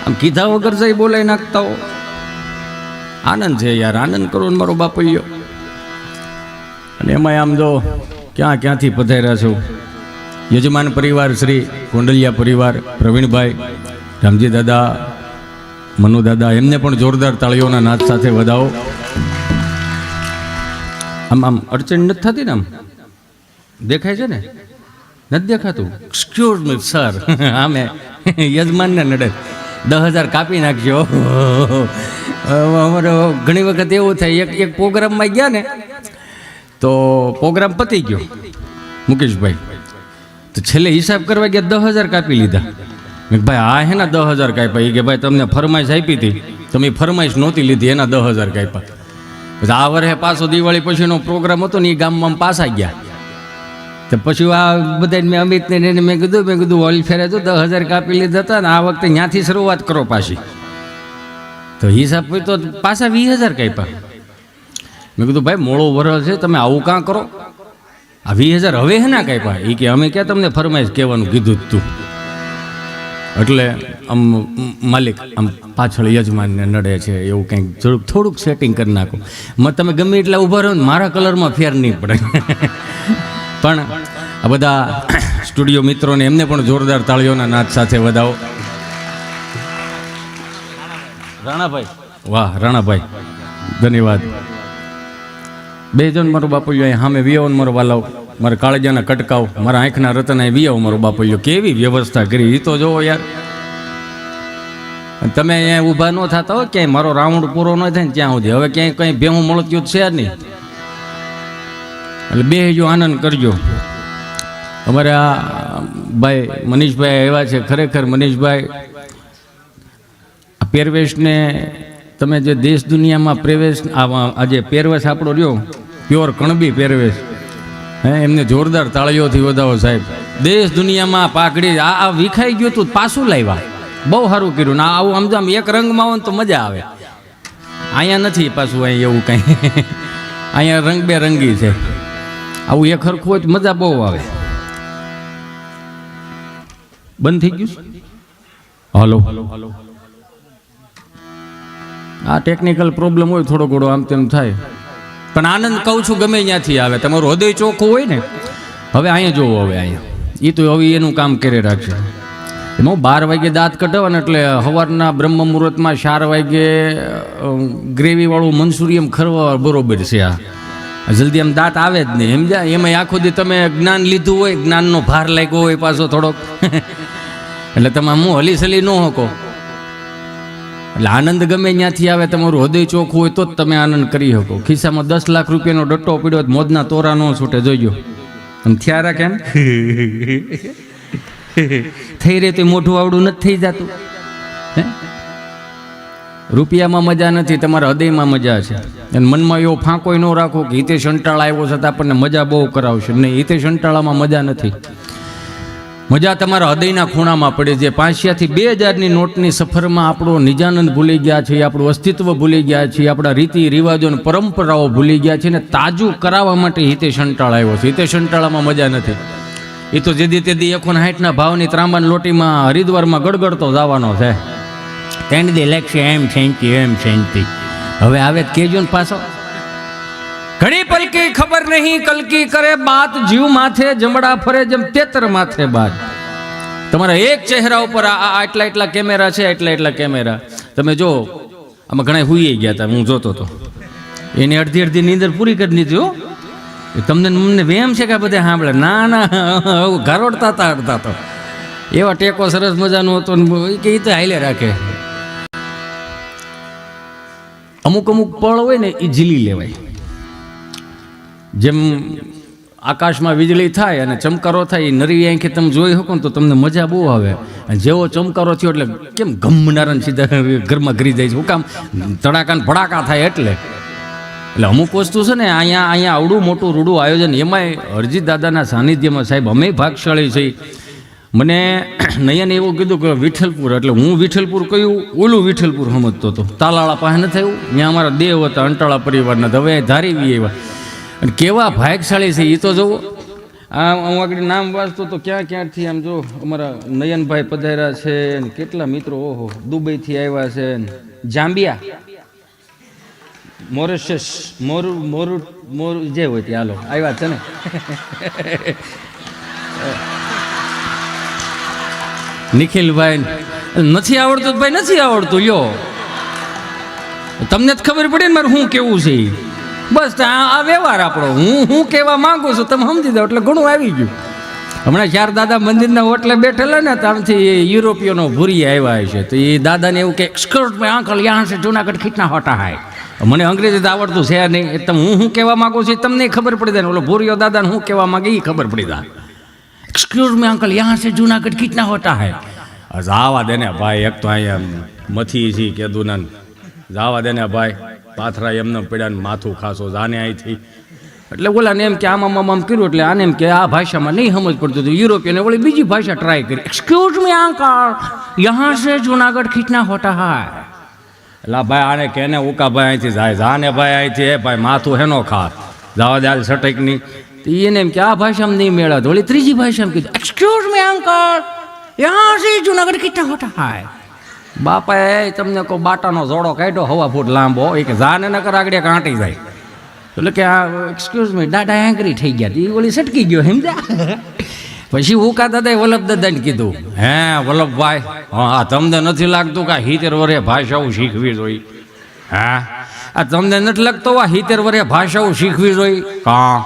આમ કીધા વગર જઈ બોલાઈ નાખતા હો. આનંદ છે યાર, આનંદ કરો ને મારો બાપૈયો. અને એમાં આમ જો ક્યાંથી પધાર્યા છો. યજમાન પરિવાર શ્રી કોંડલિયા પરિવાર, પ્રવીણભાઈ, રામજી દાદા, મનુ દાદા, એમને પણ જોરદાર તાળીઓના નાદ સાથે વધાવો. આમ અડચણ નથી થતી ને? આમ દેખાય છે ને? નથી દેખાતું? એક્સક્યુઝ મી સર, આમે યજમાનને નડે 10,000 કાપી નાખજો. અમારો ઘણી વખત એવું થાય, એક પ્રોગ્રામમાં ગયા ને તો પ્રોગ્રામ પતી ગયો મુકેશભાઈ, તો છેલ્લે હિસાબ કરવા ગયા 10,000 કાપી લીધા. ભાઈ આ હે ને 10,000 કાપ્યા. કે ભાઈ તમને ફરમાઈશ આપી હતી, તમે ફરમાઈશ નહોતી લીધી, એના 10,000 કાપ્યા. પછી આ વર્ષે પાછો દિવાળી પછીનો પ્રોગ્રામ હતો ને એ ગામમાં પાછા ગયા. તો પછી આ બધા મેં અમિતને મેં કીધું ઓલ ફેરે તો 10,000 કાપી લીધા હતા ને આ વખતે ત્યાંથી શરૂઆત કરો પાછી. તો હિસાબ તો પાછા 20,000 કાપ્યા. મેં કીધું ભાઈ મોડો વરસ છે, તમે આવું કાં કરો? આ 20,000 હવે હે ના કાપ્યા? એ કે અમે ક્યાં તમને ફરમાઈશ કહેવાનું કીધું જ તું. એટલે આમ માલિક આમ પાછળ યજમાનને નડે છે એવું કંઈક થોડુંક સેટિંગ કરી નાખો. તમે ગમે એટલા ઊભા રહો ને મારા કલરમાં ફેર નહીં પડે. પણ આ બધા સ્ટુડિયો મિત્રોને એમને પણ જોરદાર તાળીઓના નાદ સાથે વધાવો. રાણાભાઈ, વાહ રાણાભાઈ, ધન્યવાદ. બે જણ મારો બાપુયો અહીં સામે વિયાવો મારો વાલાવ, મારા કાળજાના કટકાવ, મારા આંખના રતન અહીં વિયાવો મારો બાપુયો. કેવી વ્યવસ્થા કરી એ તો જોવો યાર. તમે અહીંયા ઊભા ન થતા હોય ક્યાંય, મારો રાઉન્ડ પૂરો ન થાય ને ત્યાં સુધી. હવે ક્યાંય કંઈ ભેહું મળતું છે નહીં, એટલે બેહજો, આનંદ કરજો. અમારે આ ભાઈ મનીષભાઈ એવા છે, ખરેખર મનીષભાઈ આ પહેરવેશને તમે જે દેશ દુનિયામાં પ્રવેશ, આજે પહેરવેશ આપણો રહ્યો પ્યોર કણબી પહેરવેશ, હે એમને જોરદાર તાળીઓથી વધાવો સાહેબ. દેશ દુનિયામાં પાઘડી આ વિખાઈ ગયું તું, પાછું લાવ્યા, બહુ સારું કર્યું. ને આવું આમ તો આમ એક રંગમાં હોય ને તો મજા આવે. અહીંયા નથી પાછું, અહીં એવું કંઈ, અહીંયા રંગબેરંગી છે. આવું એક હરખું હોય તો મજા બહુ આવે. બંધ થઈ ગયું? હલો, આ ટેકનિકલ પ્રોબ્લેમ હોય, થોડો ઘણો આમ તેમ થાય. પણ આનંદ કહું છું ગમે ત્યાંથી આવે, તમારું હૃદય ચોખ્ખું હોય ને. હવે અહીંયા જોવો, હવે અહીંયા એ તો હવે એનું કામ કરી રાખશે. એમાં 12 વાગે દાંત કઢાવવાને એટલે સવારના બ્રહ્મ મુહૂર્તમાં 4 વાગે ગ્રેવીવાળું મંચુરિયમ ખરવા બરોબર છે. આ જલ્દી આમ દાંત આવે જ નહીં સમજ્યા. એમાં આખો દી તમે જ્ઞાન લીધું હોય, જ્ઞાનનો ભાર લાગ્યો હોય પાછો થોડોક, એટલે તમે હું હલી સલી ન શકો. એટલે આનંદ ગમે ત્યાંથી આવે, તમારું હૃદય ચોખ્ખું હોય તો જ તમે આનંદ કરી શકો. ખિસ્સામાં 10 લાખ રૂપિયાનો ડટ્ટો પીડ્યો, મોજના તોરા ન છૂટે, જોઈજો. આમ થયા રાખે એમ થઈ રહે તો મોઢું આવડું નથી થઈ જતું. હે, રૂપિયામાં મજા નથી, તમારા હૃદયમાં મજા છે. અને મનમાં એવો ફાંકોય ન રાખો કે હિતેશ અંટાળા આવ્યો છે તો આપણને મજા બહુ કરાવશે. નહીં, હિતેશ અંટાળામાં મજા નથી. મજા તમારા હૃદયના ખૂણામાં પડે છે. 500 થી 2000ની નોટની સફરમાં આપણો નિજાનંદ ભૂલી ગયા છે, આપણું અસ્તિત્વ ભૂલી ગયા છે, આપણા રીતિ રિવાજો અને પરંપરાઓ ભૂલી ગયા છે. ને તાજું કરાવવા માટે હિતેશ અંટાળા આવ્યો છે. હિતેશ અંટાળામાં મજા નથી. એ તો જેદી તેદી 160ના ભાવની ત્રાંબાની લોટીમાં હરિદ્વારમાં ગડગડતો જવાનો છે. તેની દે લેખશે એમ શાંતિ, એમ શાંતિ. હવે આવે કેજો ને પાછો. ઘણી પલકી ખબર નહીં કલકી કરે બાત, જીવ માથે જમડા ફરે જેમ તેતર માથે બાદ. તમારા એક ચહેરા ઉપર એટલા કેમેરા છે, એટલા કેમેરા. તમે જો આમાં ઘણા હુઈ ગયા હતા, હું જોતો હતો. એની અડધી નીંદર પૂરી કરી દીધી. હો, તમને વેમ છે કે બધા સાંભળે? ના ઘરોડતા હતા અડતા તો. એવા ટેકો સરસ મજાનો હતો કે એ તો હાલે રાખે. અમુક પળ હોય ને એ ઝીલી લેવાય. જેમ આકાશમાં વીજળી થાય અને ચમકારો થાય, એ નરી આંખે તમે જોઈ શકો ને તો તમને મજા બહુ આવે. જેવો ચમકારો થયો એટલે કેમ ગમનારા સીધા ઘરમાં ઘરી જાય છે. હું કામ તડાકા ને ભડાકા થાય એટલે અમુક વસ્તુ છે ને અહીંયા આવડું મોટું રૂડું આયોજન, એમાંય અરજીત દાદાના સાનિધ્યમાં સાહેબ અમે ભાગશાળી છીએ. મને નયન એવું કીધું કે વિઠ્ઠલપુર, એટલે હું વિઠ્ઠલપુર કયું ઓલું વિઠ્ઠલપુર સમજતો હતો. તાલાળા પાસે ન થયું, ત્યાં અમારા દેવ હતા અંટાળા પરિવારના. હવે ધારી આવ્યા. અને કેવા ભાગશાળી છે એ તો જુઓ. આમ હું આગળ નામ વાંચતો તો ક્યાં ક્યાંથી આમ જો અમારા નયનભાઈ પધાર્યા છે ને કેટલા મિત્રો ઓહો દુબઈથી આવ્યા છે ને જાંબિયા મોરેશિયસ મોર જે હોય તે હાલો આવ્યા છે ને નિખિલભાઈ નથી આવડતું ભાઈ નથી આવડતું લ્યો તમને જ ખબર પડે ને મારે શું કેવું છે બસ આ વ્યવહાર આપણો હું કહેવા માંગુ છું તમે સમજી જાઓ એટલે ઘણું આવી ગયું હમણાં ચાર દાદા મંદિરના હોટલે બેઠેલા ને ત્યાંથી યુરોપિયનો ભૂરી આવ્યા છે તો એ દાદાને એવું કે સ્કર્ટ મેં અંકલ યહાં છે જુનાગઢ ખીચના હોટા હાય મને અંગ્રેજી તો આવડતું છે નહીં એ તમે હું કહેવા માંગુ છું તમને ખબર પડી જાય ને ઓલો ભૂરીઓ દાદાને હું કહેવા માંગે એ ખબર પડી જાય એક્સક્યુઝ મી અંકલ યહાં છે જુનાગઢ ખીચના હોટા હાય જાવા દે ને ભાઈ એક તો અહીંયા મથી છી કીધું ને જાવા દે ને ભાઈ પાથરા એમને પડ્યા ને માથું ખાસો જાને અહીંથી એટલે ઓલાને એમ કે આમ કર્યું એટલે આને એમ કે આ ભાષામાં નહીં સમજ પડતું હતું યુરોપિયને ઓલી બીજી ભાષા ટ્રાય કરી એક્સક્યુઝ મી અંકલ યહાં છે જુનાગઢ ખીચના હોટા હાય એટલે ભાઈ આને કેને ઉકા ભાઈ અહીંથી જાય જાને ભાઈ અહીંથી એ ભાઈ માથું હેનો ખા જાવા દે હાલ સટકની તો એને એમ કે આ ભાષામાં નહીં મેળા ઓલી ત્રીજી ભાષામાં કીધું એક્સક્યુઝ મી અંકલ યહાં છે જુનાગઢ ખીચના હોટા હાય બાપાએ તમને કોઈ બાટાનો જોડો કાઢ્યો હવા ફૂટ લાંબો એ કે જાને ન કર આગળ કાંટી જાય એટલે કે આ એક્સક્યુઝ મી દાદા એંગ્રી થઈ ગયા એ ઓલી સટકી ગયો સમજ્યા પછી ઉકા દાદાએ વલ્લભ દાદાને કીધું હે વલ્લભભાઈ હા તમને નથી લાગતું કે 70 વર્ષે ભાષાઓ શીખવી જોઈએ હા આ તમને નથી લાગતો આ 70 વર્ષે ભાષાઓ શીખવી જોઈએ કા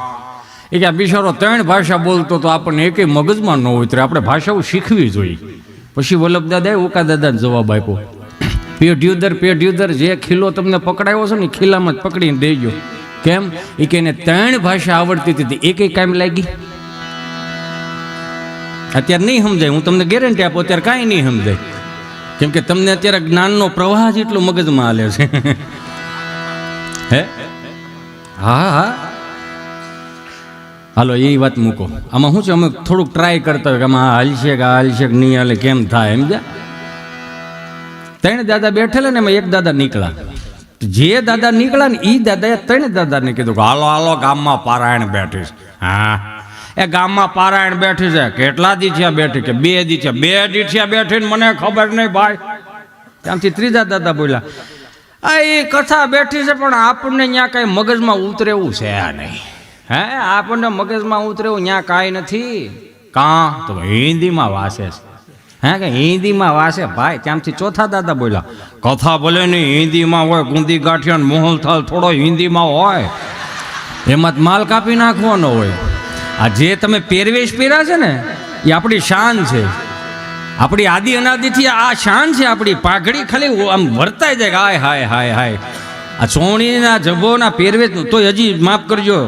એ કે બિચારો 3 ભાષા બોલતો તો આપણને એકેય મગજમાં ન ઉતરે આપણે ભાષાઓ શીખવી જોઈએ પછી વલ્લભ દાદાએ ઉકા દાદાને જવાબ આપ્યો પેઢ્યુદર જે ખીલો તમને પકડાયો છે ને ખીલામાં જ પકડીને દેજો કેમ એ કે એને 3 ભાષા આવડતી હતી એકેય કામ લાગી અત્યારે નહીં સમજાય હું તમને ગેરંટી આપું અત્યારે કાંઈ નહીં સમજાય કેમ કે તમને અત્યારે જ્ઞાનનો પ્રવાહ જ એટલો મગજમાં હાલે છે હે હા હાલો એ વાત મૂકો આમાં શું છે અમે થોડુંક ટ્રાય કરતા હોય કે આમાં હાલશે કે નહીં હાલે કેમ થાય એમ જા 3 દાદા બેઠેલા ને એમાં એક દાદા નીકળ્યા જે દાદા નીકળ્યા ને એ દાદાએ 3 દાદાને કીધું કે હાલો હાલો ગામમાં પારાયણ બેઠી છે હા એ ગામમાં પારાયણ બેઠી છે કેટલા દી થયા બેઠી કે 2 દી થયા 2 દી થયા બેઠી ને મને ખબર નહીં ભાઈ ત્યાંથી ત્રીજા દાદા બોલ્યા આ એ કથા બેઠી છે પણ આપણને ત્યાં કાંઈ મગજમાં ઉતરે એવું છે નહીં હે આપણને મગજમાં ઉતરે એવું ત્યાં કાંઈ નથી કાં તો હિન્દીમાં વાસે છે હે કે હિન્દીમાં વાસે ભાઈ ત્યાંથી ચોથા દાદા બોલ્યા કથા ભલે નહીં હિન્દીમાં હોય ગુંદી ગાંઠિયા ને મોહલ થાલ થોડો હિન્દીમાં હોય એમાં જ માલ કાપી નાખવાનો હોય આ જે તમે પહેરવેશ પહેર્યા છે ને એ આપણી શાન છે આપણી આદિ અનાદિથી આ શાન છે આપણી પાઘડી ખાલી આમ વર્તાઈ જાય હાય હાય હાય હાય આ ચોણીના જભોના પહેરવેશ તો હજી માફ કરજો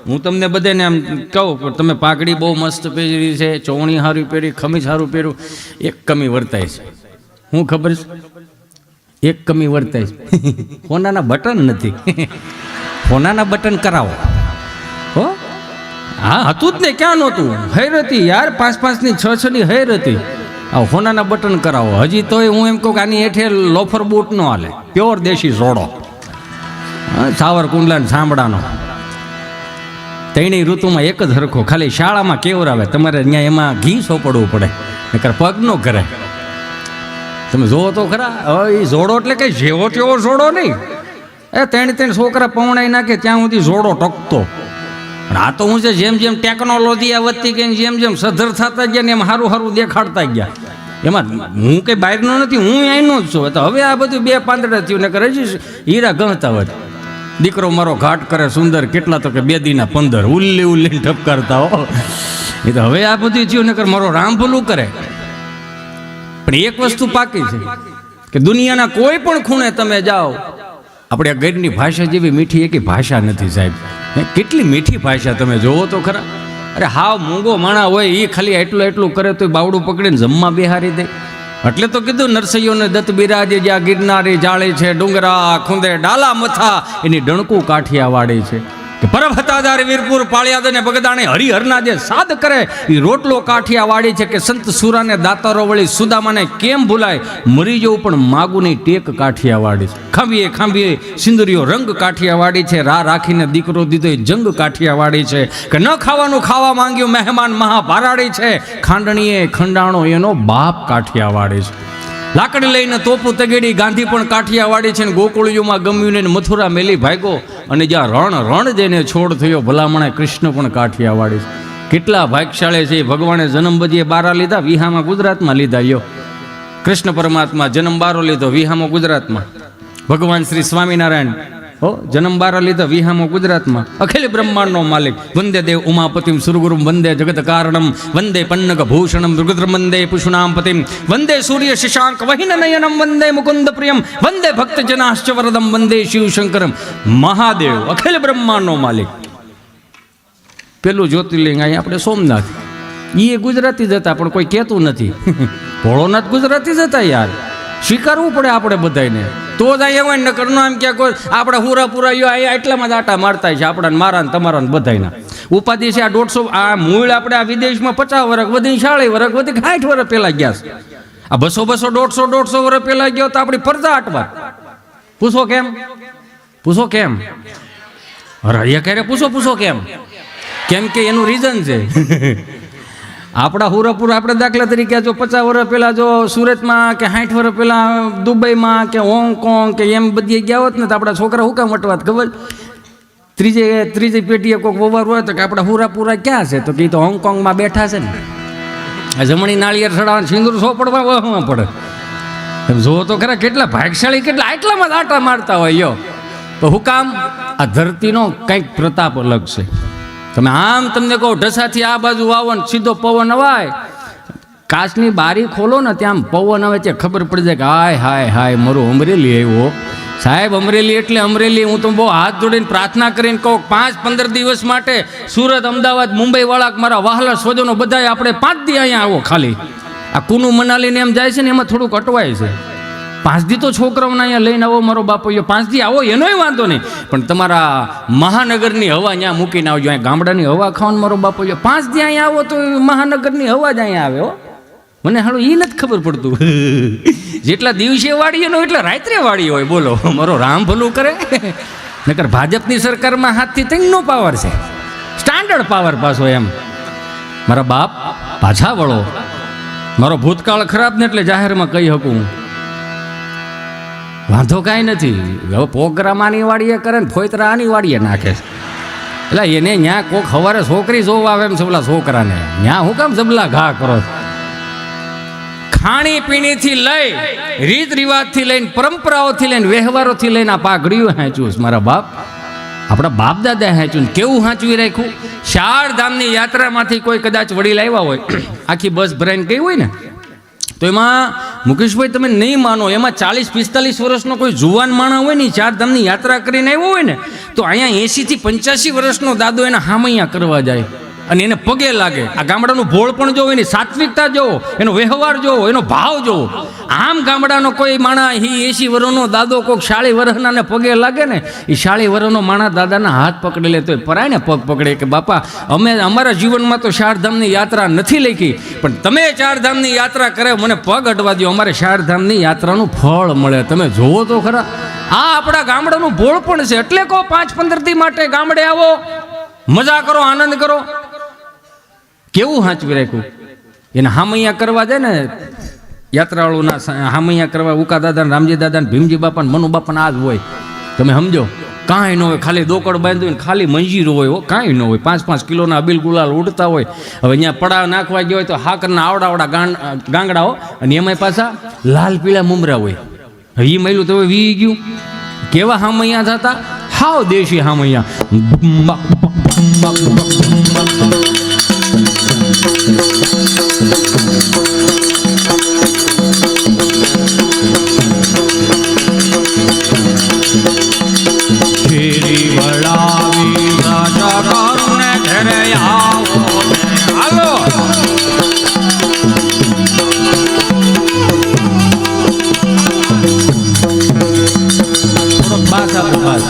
હું તમને બધાને આમ કહું પણ તમે પાઘડી બહુ મસ્ત પહેરી છે ચોણી સારું પહેરી ખમીસ સારું પહેર્યું એક કમી વર્તાય છે હું ખબર છે એક કમી વર્તાય છે ફોનાના બટન નથી ફોનાના બટન કરાવો હો હા હતું જ ને ક્યાં નહોતું હેર હતી યાર 5-5 ની 6-6 ની હેર હતી આ ફોનાના બટન કરાવો હજી તોય હું એમ કહું કે આની હેઠે લોફર બૂટ નો હાલે પ્યોર દેશી જોડો સાવરકુંડલા સાંભળાનો 3 ઋતુમાં એક જ હરખો ખાલી શાળામાં કેવરાવે તમારે ત્યાં એમાં ઘી સોપડવું પડે નકર પગ નો કરે તમે જોવો તો ખરા હવે એ જોડો એટલે કઈ જેવો તેવો જોડો નહીં એ 3 છોકરા પવણાઈ નાખે ત્યાં સુધી જોડો ટકતો આ તો હું છે જેમ જેમ ટેકનોલોજી વધતી ગઈ જેમ જેમ સધર થતા ગયા ને એમ સારું સારું દેખાડતા ગયા એમાં હું કંઈ બહારનો નથી હું અહીંનો જ છું તો હવે આ બધું 2 પાંદડા થયું ને કરે છે હીરા ગણતા હોય દીકરો મારો ઘાટ કરે સુંદર કેટલા તો કે 2 દીના 15 ઉલ્લી ઠપકારતા હો એ તો હવે આ બધું થયું ને મારો રામ ભલું કરે પણ એક વસ્તુ પાકી છે કે દુનિયાના કોઈ પણ ખૂણે તમે જાઓ આપણે ગઢની ભાષા જેવી મીઠી એકે ભાષા નથી સાહેબ કેટલી મીઠી ભાષા તમે જોવો તો ખરા અરે હાવ મૂંગો માણા હોય એ ખાલી એટલું કરે તો બાવડું પકડીને જમવા બેહારી દે એટલે તો કીધું નરસૈયોને દત્ત બિરાજે જ્યાં ગિરનારી જાળી છે ડુંગરા ખૂંદે ડાલા મથા એની ડણકું કાઠિયા વાળી છે કે પરબ હતાદાર વીરપુર પાળિયાદ અને બગદાણે હરિહરના જે સાદ કરે એ રોટલો કાઠિયાવાડી છે. કે સંત સુરાને દાતારો વળી સુદામાને કેમ ભૂલાય, મરી જવું પણ માગુની ટેક કાઠિયાવાડી છે. ખાંભીએ ખાંભીએ સિંદુરીઓ રંગ કાઠિયાવાડી છે. રા રાખીને દીકરો દીધો એ જંગ કાઠિયાવાડી છે. કે ન ખાવાનું ખાવા માંગ્યું મહેમાન મહાભારાડી છે. ખાંડણીએ ખંડાણો એનો બાપ કાઠિયાવાડી છે. લાકડી લઈને તોપું તગેડી ગાંધી પણ કાઠિયાવાડી છે. ને ગોકુળિયોમાં ગમ્યું ને મથુરા મેલી ભાગ્યો, અને જ્યાં રણ જેને છોડ થયો ભલામણે કૃષ્ણ પણ કાઠિયાવાડી છે. કેટલા ભાગ્યશાળી છે. ભગવાને જન્મ બધીએ બારા લીધા, વિહામાં ગુજરાતમાં લીધા. યો કૃષ્ણ પરમાત્મા જન્મ બારો લીધો, વિહામાં ગુજરાતમાં. ભગવાન શ્રી સ્વામિનારાયણ જન્મ બારો લીધો, વિહામાં ગુજરાતમાં. અખિલ બ્રહ્માંડનો માલિક વંદે દેવ ઉમાપતિમ સુરગુરુમ વંદે જગત કારણમ વંદે પન્નગ ભૂષણમ રુદ્ર વંદે પુષુનામ પતિમ વંદે સૂર્ય શશાંક વહિન નયનમ વંદે મુકુંદ પ્રિયમ વંદે ભક્ત જનાશ્ચ વરદમ વંદે શિવ શંકરમ. મહાદેવ અખિલ બ્રહ્માંડનો માલિક. પેલું જ્યોતિર્લિંગ અહીંયા આપણે સોમનાથ, એ ગુજરાતી જ હતા પણ કોઈ કહેતું નથી. ભોળોનાથ ગુજરાતી જ હતા યાર, સ્વીકારવું પડે આપણે બધાને. તો જ અહીંયા હોય ને કરનો એમ ક્યાં કોઈ આપણે હુરાપુરા અહીંયા એટલામાં જ આટા મારતા છે આપણા મારા ને તમારા ને બધાના. ઉપાધિ છે આ 150 આ મૂળ આપણે આ વિદેશમાં 50 વર્ષ વધી 40 વર્ષ વધી 60 વર્ષ પહેલા ગયા છે. આ 200 150 વર્ષ પહેલા ગયો તો આપણી પરદા આટવા. પૂછો કેમ અરે અહીંયા ક્યારે પૂછો કેમ કે એનું રીઝન છે. આપણા હુરાપુર આપણે દાખલા તરીકે જો 50 વર્ષ પહેલાં જો સુરતમાં કે 60 વર્ષ પહેલાં દુબઈમાં કે હોંગકોંગ કે એમ બધી ગયા હોત ને તો આપણા છોકરા હું કામ વટવાત ખબર. ત્રીજી પેટીએ કોઈક વવાર હોય તો કે આપણા હુરાપુરા ક્યાં છે, તો કે તો હોંગકોંગમાં બેઠા છે ને. આ જમણી નાળિયેર ચડાવવાનું સિંદૂર સો પડવા વહમાં પડે. જો તો ખરા કેટલા ભાગશાળી, કેટલા આટલામાં જ આટા મારતા હોય. યો તો હું કામ આ ધરતીનો કંઈક પ્રતાપ અલગ છે. તમે આમ તમને કહો ઢસાથી આ બાજુ આવો ને સીધો પવન અવાય, કાચની બારી ખોલો ને ત્યાં પવન આવે ત્યાં ખબર પડી જાય કે હાય મારું અમરેલી આવ્યો સાહેબ. અમરેલી એટલે અમરેલી. હું તો બહુ હાથ જોડીને પ્રાર્થના કરીને કહું 5-15 દિવસ માટે સુરત, અમદાવાદ, મુંબઈ વાળા મારા વહાલા સ્વજનો બધા આપણે 5 દી અહીંયા આવો. ખાલી આ કુનુ મનાલીને એમ જાય છે ને એમાં થોડુંક અટવાય છે. 5 દી તો છોકરાઓને અહીંયા લઈને આવો મારો બાપો. 5 દી આવો એનોય વાંધો નહીં, પણ તમારા મહાનગરની હવા અહીંયા મૂકીને આવજો. અહીંયા ગામડાની હવા ખાવાનું મારો બાપો. 5 દી અહીંયા આવો તો મહાનગરની હવા જ અહીંયા આવે. મને હાલો એ નથી ખબર પડતું. જેટલા દિવસે વાળીએ નો એટલા રાત્રે વાળી હોય. બોલો મારો રામ ભલું કરે. નકર ભાજપની સરકારમાં 7 થી 3 નો પાવર છે, સ્ટાન્ડર્ડ પાવર પાછો. એમ મારા બાપ પાછા વળો. મારો ભૂતકાળ ખરાબ ને એટલે જાહેરમાં કહી શકું વાંધો કાંઈ નથી. હવે પ્રોગ્રામ આની વાડીએ કરે ને ફોયતરા આની વાડીએ નાખે છે. એટલે એને ત્યાં કોક સવારે છોકરી જોવા આવે એમ છે પેલા છોકરાને. ત્યાં હું કામ જબલા ઘા કરો. ખાણી પીણીથી લઈ રીત રિવાજથી લઈને પરંપરાઓથી લઈને વ્યવહારોથી લઈને આ પાઘડીયું હાંચ્યું મારા બાપ, આપણા બાપ દાદા હાંચ્યું. કેવું હાંચવી રાખ્યું. 4 ધામની યાત્રામાંથી કોઈ કદાચ વડીલ આવ્યા હોય, આખી બસ ભરાઈને ગઈ હોય ને, તો એમાં મુકેશભાઈ તમે નહીં માનો, એમાં 40-45 વર્ષનો કોઈ જુવાન માણસ હોય ને 4 ધામની યાત્રા કરીને આવ્યો હોય ને, તો અહીંયા 80 થી 85 વર્ષનો દાદો એના હામૈયા કરવા જાય અને એને પગે લાગે. આ ગામડાનું ભોળ પણ જોવો, એની સાત્વિકતા જોવો, એનો વ્યવહાર જોવો, એનો ભાવ જોવો. આમ ગામડાનો કોઈ માણસ 80 વર્ષનો દાદો કોઈક 40 વર્ષના પગે લાગે ને, એ 40 વર્ષનો માણસ દાદાના હાથ પકડી લે તો પરાય ને પગ પકડે કે બાપા અમે અમારા જીવનમાં તો 4 ધામની યાત્રા નથી લખી, પણ તમે 4 ધામની યાત્રા કરે મને પગ અડવા દો, અમારે 4 ધામની યાત્રાનું ફળ મળે. તમે જોવો તો ખરા. આ આપણા ગામડાનું ભોળ પણ છે. એટલે કહો 5-15 દી માટે ગામડે આવો, મજા કરો, આનંદ કરો. કેવું હાંચવી રાખ્યું. એને હામૈયા કરવા જાય ને યાત્રાળુના હામૈયા કરવા ઉકા દાદા, રામજી દાદા, ભીમજી બાપા, મનુ બાપા આ જ હોય. તમે સમજો કાંઈ ન હોય, ખાલી દોકડ બાંધ્યું ખાલી મંજીરો હોય. કાંઈ ન હોય. 5-5 કિલોના અબીલ ગુલાલ ઉડતા હોય. હવે અહીંયા પડાવ નાખવા ગયો હોય તો હાકરના આવડા ગાંગડાઓ, અને એમાં પાછા લાલ પીળા મુમરા હોય. હવે એ મહિલું તો વી ગયું. કેવા હામૈયા થતા, હાવ દેશી હામૈયા. ફેરી વળાવી રાજા કારણે ઘરે આવો. હાલો થોડોક બાસ આપો, બાસ.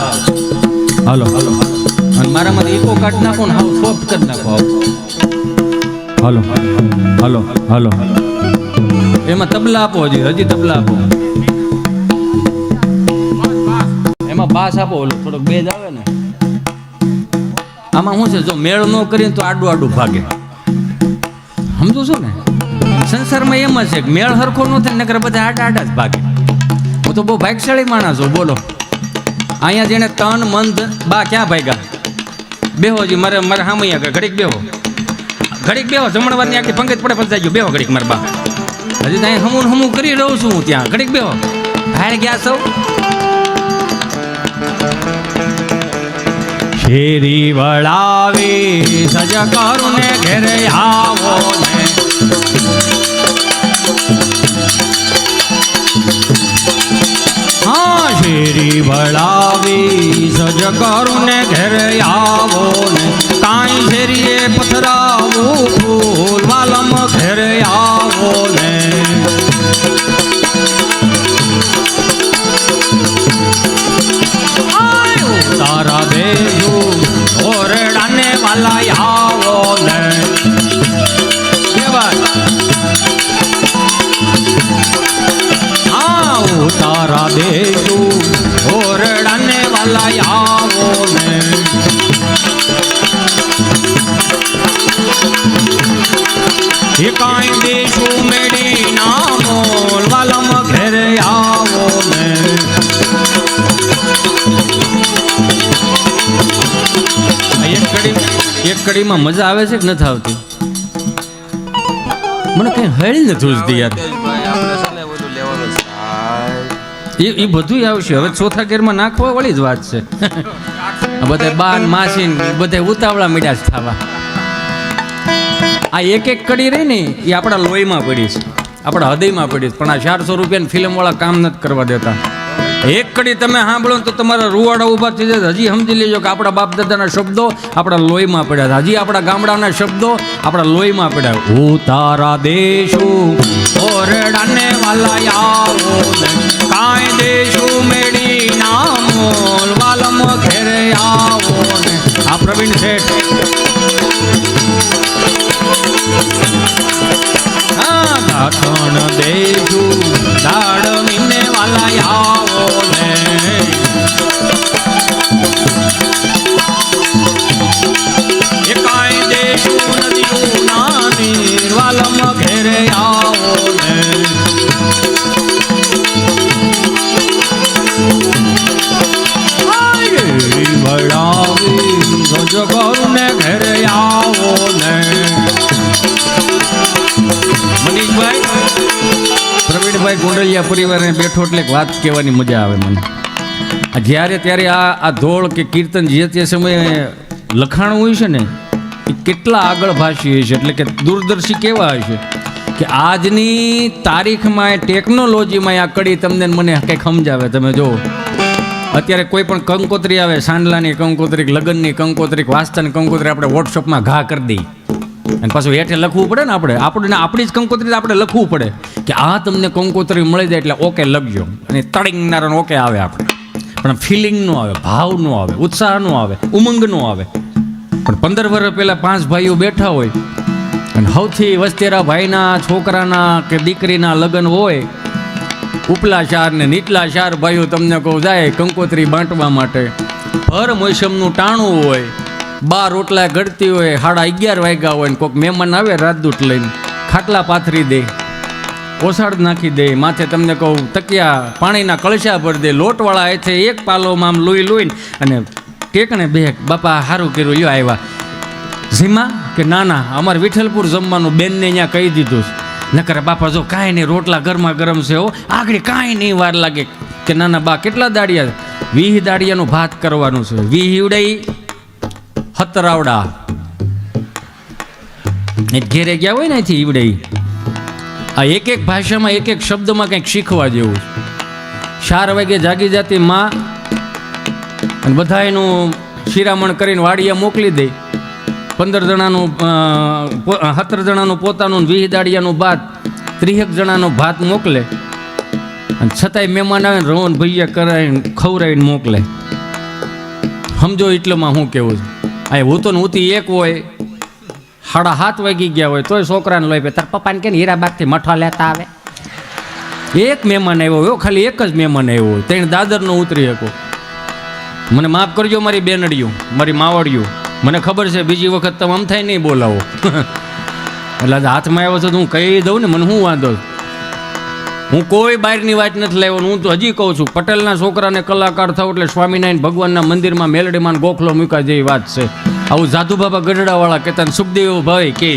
હાલો હાલો. અને મારામાં ઇકો કાઢ નાખો ને હાવ સોફ્ટ કરી નાખો. હાલો હાલો હાલો એમાં તબલા આપો, હજી તબલા આપો, એમાં બાસ આપો, ઓલો થોડોક બેજ આવે ને. આમાં શું છે, જો મેળ ન કરીને તો આડું આડું ભાગે, સમજો છો ને. સંસારમાં એમ જ છે કે મેળ હરખો ન થાય નકર બધા આડા આડા જ ભાગે. હું તો બહુ ભાગશાળી માણસ છું. બોલો અહીંયા જેને તન મન બા ક્યાં ભાગ્યા? બેહો જી, મારે હામૈયા ઘડીક બેહો, ઘડીક બેહો. જમણવારની આખી પંગત પડે પછી જાય બેહો ઘડીક મારા બા. હજી તો અહીંયા હમું કરી રહું છું હું ત્યાં. ઘડીક બેહો. ભાઈ ગયા સૌ શેરી વળાવી સજ કરું ને ઘેરે આવો ને. હા શેરી વળાવી સજ કરું ને ઘેરે આવો ને. કાંઈ શેરીએ પથરાવું ફૂલ વાલમ ઘેરે આવો ને. તારા દેજો ઓરડાને વાલા આવો ને. આવો તારા દેજો ઓરડાને વાલા આવો ને. એ કાંઈ દેશું મેળી ના મોલ વાલમ ઘેરે આવો ને. એક કડીમાં મજા આવે છે કે નથી આવતી? મને કઈ હળી નથી ઉજતી યાર. એ બધું આવશે હવે. ચોથા ગેરમાં નાખવા વાળી જ વાત છે. બધા બાન માસી બધા ઉતાવળા મીડા જ થવા. આ એક કડી રહી ને એ આપણા લોહીમાં પડી છે, આપણા હૃદયમાં પડી છે. પણ આ 400 રૂપિયાની ફિલ્મ વાળા કામ નથી કરવા દેતા. એક કડી તમે સાંભળો તો તમારા રૂવાડા ઊભા થઈ જાય. હજી સમજી લેજો કે આપણા બાપ દાદાના શબ્દો આપણા લોહીમાં પડ્યા. હજી આપણા ગામડાના શબ્દો આપણા લોહીમાં પડ્યા. હું તારા દેશું ઓરડાને વાલા આવો ને. કાંઈ દેશું મેળી ના મોલ વાલમ ઘેરે આવો ને. આ પ્રવીણ શેઠ હા દાટણ દેશું દાડ મીને વાલા આવો ને. એ કાંઈ દેશું નદીઓ નાની વાલમ ઘેરે આવો ને. વડાવી ગજગર ને ઘેરે આવો ને. મનીષભાઈ પ્રવીણભાઈ ગોંડલિયા પરિવારને બેઠો એટલે વાત કહેવાની મજા આવે મને. જ્યારે ત્યારે આ ધોળ કે કીર્તન જે તે સમયે લખાણ હોય છે ને એ કેટલા આગળ ભાષી હોય છે, એટલે કે દૂરદર્શી કેવા હોય છે કે આજની તારીખમાં ટેકનોલોજીમાં આ કડી તમને મને કંઈક સમજાવે. તમે જુઓ અત્યારે કોઈ પણ કંકોત્રી આવે, સાંડલાની કંકોત્રી, લગ્નની કંકોત્રી, વાસ્તાની કંકોત્રી આપણે વોટ્સઅપમાં ઘા કરી દઈએ અને પાછું હેઠે લખવું પડે ને. આપણે આપણી જ કંકોત્રી આપણે લખવું પડે કે આ તમને કંકોત્રી મળી જાય એટલે ઓકે લખજો. અને તળિંગનારાનો ઓકે આવે આપણે, પણ ફિલિંગ નો આવે, ભાવ નો આવે, ઉત્સાહ નો આવે, ઉમંગ નો આવે. પણ 15 વર્ષ પહેલાં 5 ભાઈઓ બેઠા હોય અને સૌથી વસ્તેરા ભાઈના છોકરાના કે દીકરીના લગ્ન હોય, ઉપલા ચાર ને નીચલા ચાર ભાઈઓ તમને કહું જાય કંકોત્રી બાંટવા માટે. ભર મોસમનું ટાણું હોય, 12 રોટલા ઘડતી હોય, 11:30 વાગ્યા હોય ને કોઈક મહેમાન આવે રાજદૂત લઈને, ખાટલા પાથરી દે, ઓસાડ નાખી દે, માથે તમને કહું તકિયા પાણીના કળશા ભરી દે, લોટવાળા હાથે એક પાલોમાં આમ લોહીને અને ટેકણે બે બાપા સારું કર્યું લ્યો આવ્યા. ઝીમા કે નાના અમારે વિઠ્ઠલપુર જમવાનું બેનને અહીંયા કહી દીધું નકર બાપા જો કાંઈ નહીં રોટલા ગરમા ગરમ છે હો, આગળ કાંઈ નહીં વાર લાગે. કે નાના બા કેટલા દાડિયા? 20 દાડિયાનું ભાત કરવાનું છે. 20 ઈવડાઈ 17 આવડા ઘેરે ગયા હોય ને અહીંથી ઈવડાઈ. આ એક ભાષામાં એક શબ્દમાં કંઈક શીખવા જેવું. 4 વાગે જાગી જતી માં અને બધા એનું શિરામણ કરીને વાડિયા મોકલી દે. 15 જણાનું 17 જણાનું પોતાનું 20 દાડિયાનું ભાત 30 જણાનો ભાત મોકલે અને છતાંય મહેમાન આવે ને રવન ભૈયા કરાવીને ખવડાવીને મોકલે. સમજો એટલામાં હું કેવું છું. અહીં હું તો નહોતી એક હોય 7:30 વાગી ગયા હોય તોય છોકરાને લઈ તાર પપ્પાને કે હીરાબાગથી મઠો લેતા આવે. એક મહેમાન આવ્યો હોય, ખાલી એક જ મહેમાન આવ્યો હોય, તેને દાદરનો ઉતરી શકો. મને માફ કરજો મારી બેનડીયું, મારી માવડિયું, મને ખબર છે બીજી વખત તમે આમ થાય નહીં બોલાવો. એટલે હાથમાં આવ્યો છો તો હું કહી દઉં ને, મને શું વાંધો. હું કોઈ બહારની વાત નથી લાવ્યો. હું તો હજી કહું છું, પટેલના છોકરાને કલાકાર થાવ એટલે સ્વામિનારાયણ ભગવાનના મંદિરમાં મેલડીમાં ગોખલો મૂક્યા જેવી વાત છે. આવું જાદુ બાબા ગઢડાવાળા કહેતા સુખદેવ ભાઈ કે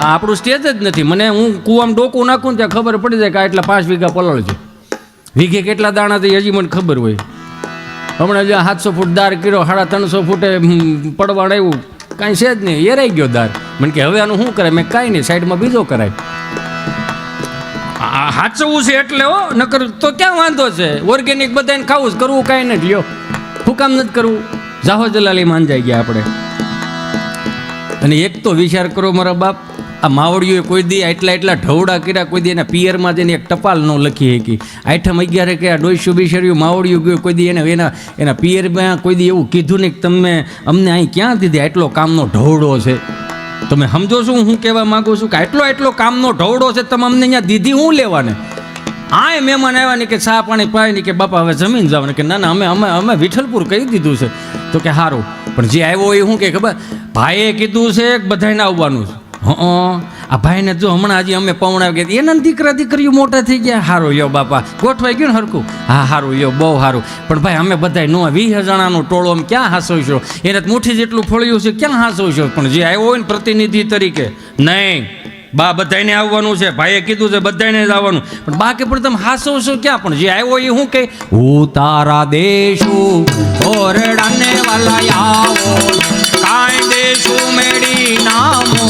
આ આપણું સ્ટેજ જ નથી. મને હું કૂવામાં ડોકું નાખું ત્યાં ખબર પડી જાય કે આ એટલા 5 વીઘા પલળ છે. વીઘે કેટલા દાણા થઈ હજી મને ખબર હોય. હમણાં જે 700 ફૂટ દાર કર્યો, 350 ફૂટે પડવાણ આવ્યું, કાંઈ છે જ નહીં, એરાઈ ગયો દાર. મને કે હવે આનું શું કરે? મેં કાંઈ નહીં, સાઈડમાં બીજો કરાય. હાચવું છે એટલે હો, નકર તો ક્યાં વાંધો છે? ઓર્ગેનિક બધાને ખાવું જ, કરવું કાંઈ નથી. લ્યો શું કામ નથી કરવું? જાહો જલાલી માંજાઈ ગયા આપણે. અને એક તો વિચાર કરો મારા બાપ, આ માવડીઓએ કોઈ દી એટલા ઢવડા કર્યા, કોઈ દી એના પિયરમાં જઈને એક ટપાલ ન લખી શકી. 8 11 કે આ 200 બીસર્યું માવડીયું ગયું, કોઈ દી એના પિયરમાં કોઈ દી એવું કીધું નહીં કે તમે અમને અહીં ક્યાં દીધી? એટલો કામનો ઢવડો છે. તમે સમજો છો હું કહેવા માગું છું કે એટલો કામનો ઢવડો છે, તમે અમને અહીંયા દીધી હું લેવાને? હા એ મહેમાન આવ્યા ને કે ચા પાણી પાય ને કે બાપા હવે જમીન જાવ ને કે ના ના અમે વિઠ્ઠલપુર કહી દીધું છે. તો કે સારું, પણ જે આવ્યો એ શું કે ખબર? ભાઈએ કીધું છે કે બધાને આવવાનું છે. આ ભાઈને જો હમણાં હજી અમે પવણાવી ગયા, એના દીકરા દીકરીઓ મોટા થઈ ગયા. સારું યો બાપા, ગોઠવાઈ ગયું ને હરખું? હા સારું યો, બહુ સારું. પણ ભાઈ અમે બધા 20 જણાનું ટોળો અમે ક્યાં હાંસવશો? એને મુઠ્ઠી જેટલું ફળ્યું છે, ક્યાં હાંસવશો? પણ જે આવ્યો હોય ને પ્રતિનિધિ તરીકે, નહીં બા બધાને આવવાનું છે, ભાઈએ કીધું છે બધાને જ આવવાનું. પણ બાકી પણ તમે હાંસવશો ક્યાં? પણ જે આવ્યો એ શું કહે? હું તારા દેશું ઓરડાને વાલા આવો, કાંઈ દેશું મેળી નામો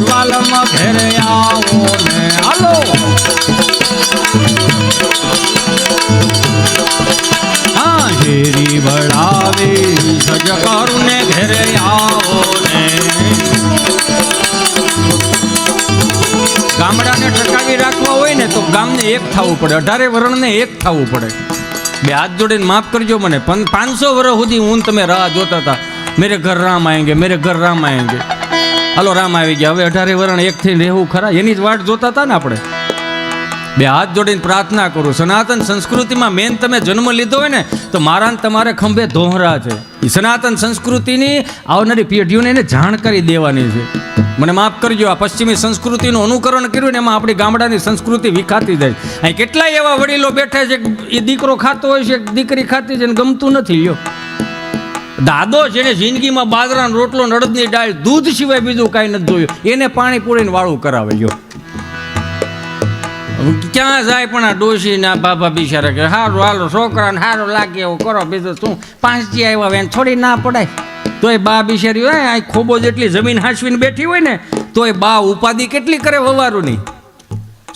વાલમ ઘેરે આવો ને. હાલો હા ઘેરી વળાવી સજ કરું ને ઘેરે આવો ને. ગામડાને ટકાવી રાખવા હોય ને તો ગામને એક થવું પડે, 18 વર્ણને એક થવું પડે. બે હાથ જોડીને માફ કરજો મને, 500 વર્ષ સુધી હું તમે રાહ જોતા હતા, મેરે ઘર રામ આएंगे, મેરે ઘર રામ આएंगे. હાલો રામ આવી ગયા, હવે 18 વર્ણ એક થઈને રહેવું ખરા? એની જ વાટ જોતા હતા ને આપણે. બે હાથ જોડીને પ્રાર્થના કરું, સનાતન સંસ્કૃતિમાં મેન તમે જન્મ લીધો હોય ને તો મારા ને તમારે ખંભે ધોહરા છે. એ સનાતન સંસ્કૃતિની આવનારી પેઢીઓને એને જાણકારી દેવાની છે. મને માફ કરજો, આ પશ્ચિમી સંસ્કૃતિનું અનુકરણ કર્યું ને એમાં આપણી ગામડાની સંસ્કૃતિ વિખાતી જાય. અહીં કેટલાય એવા વડીલો બેઠા છે એ દીકરો ખાતો હોય છે, દીકરી ખાતી છે ને ગમતું નથી. લ્યો દાદો જેને જિંદગીમાં બાજરાનો રોટલો, અડદની દાળ, દૂધ સિવાય બીજું કાંઈ નથી જોયું, એને પાણી પૂરીને વાળું કરાવે. લ્યો ક્યાં જાય પણ આ ડોશી ના બાબા બિચારા કે સારું હાલો છોકરાને સારું લાગે એવું કરો, બીજું શું 5G આવ્યા એને છોડી ના પડાય. તોય બા બિચારી હોય આ ખોબો જેટલી જમીન હાંસવીને બેઠી હોય ને તોય બા ઉપાધિ કેટલી કરે વવારુની.